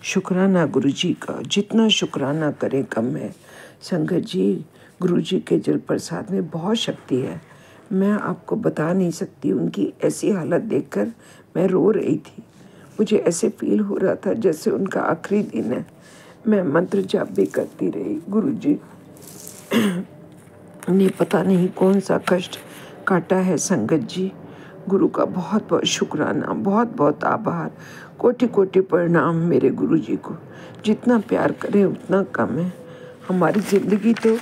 शुक्राना गुरु जी का, जितना शुक्राना करें कम है। संगत जी, गुरु जी के जल प्रसाद में बहुत शक्ति है। मैं आपको बता नहीं सकती। उनकी ऐसी हालत देखकर मैं रो रही थी। मुझे ऐसे फील हो रहा था जैसे उनका आखिरी दिन है। मैं मंत्र जाप भी करती रही। गुरु जी ने पता नहीं कौन सा कष्ट काटा है। संगत जी, गुरु का बहुत बहुत शुक्राना, बहुत बहुत आभार, कोटि कोटि प्रणाम मेरे गुरु जी को। जितना प्यार करें उतना कम है। हमारी ज़िंदगी तो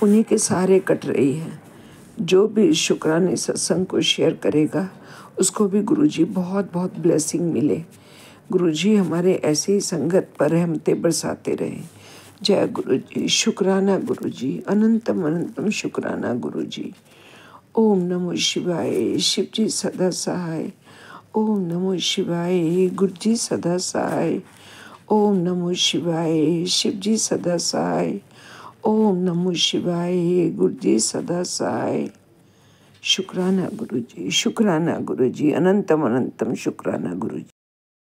उन्हीं के सहारे कट रही है। जो भी इस शुक्राने सत्संग को शेयर करेगा उसको भी गुरु जी बहुत बहुत ब्लेसिंग मिले। गुरु जी हमारे ऐसे ही संगत पर रहमतें बरसाते रहे। जय गुरु जी। शुक्राना गुरु जी। अनंतम अनंतम शुक्राना गुरु जी। ओम नमो शिवाय, शिव जी सदा सहाय। ओम नमो शिवाय, गुरु जी सदा सहाय। ओम नमो शिवाय, शिव जी सदा सहाय। ओम नमो शिवाय, गुरु जी सदा सहाय। शुक्राना गुरु जी। शुक्राना गुरु जी। अनंतम अनंतम शुक्राना गुरु जी।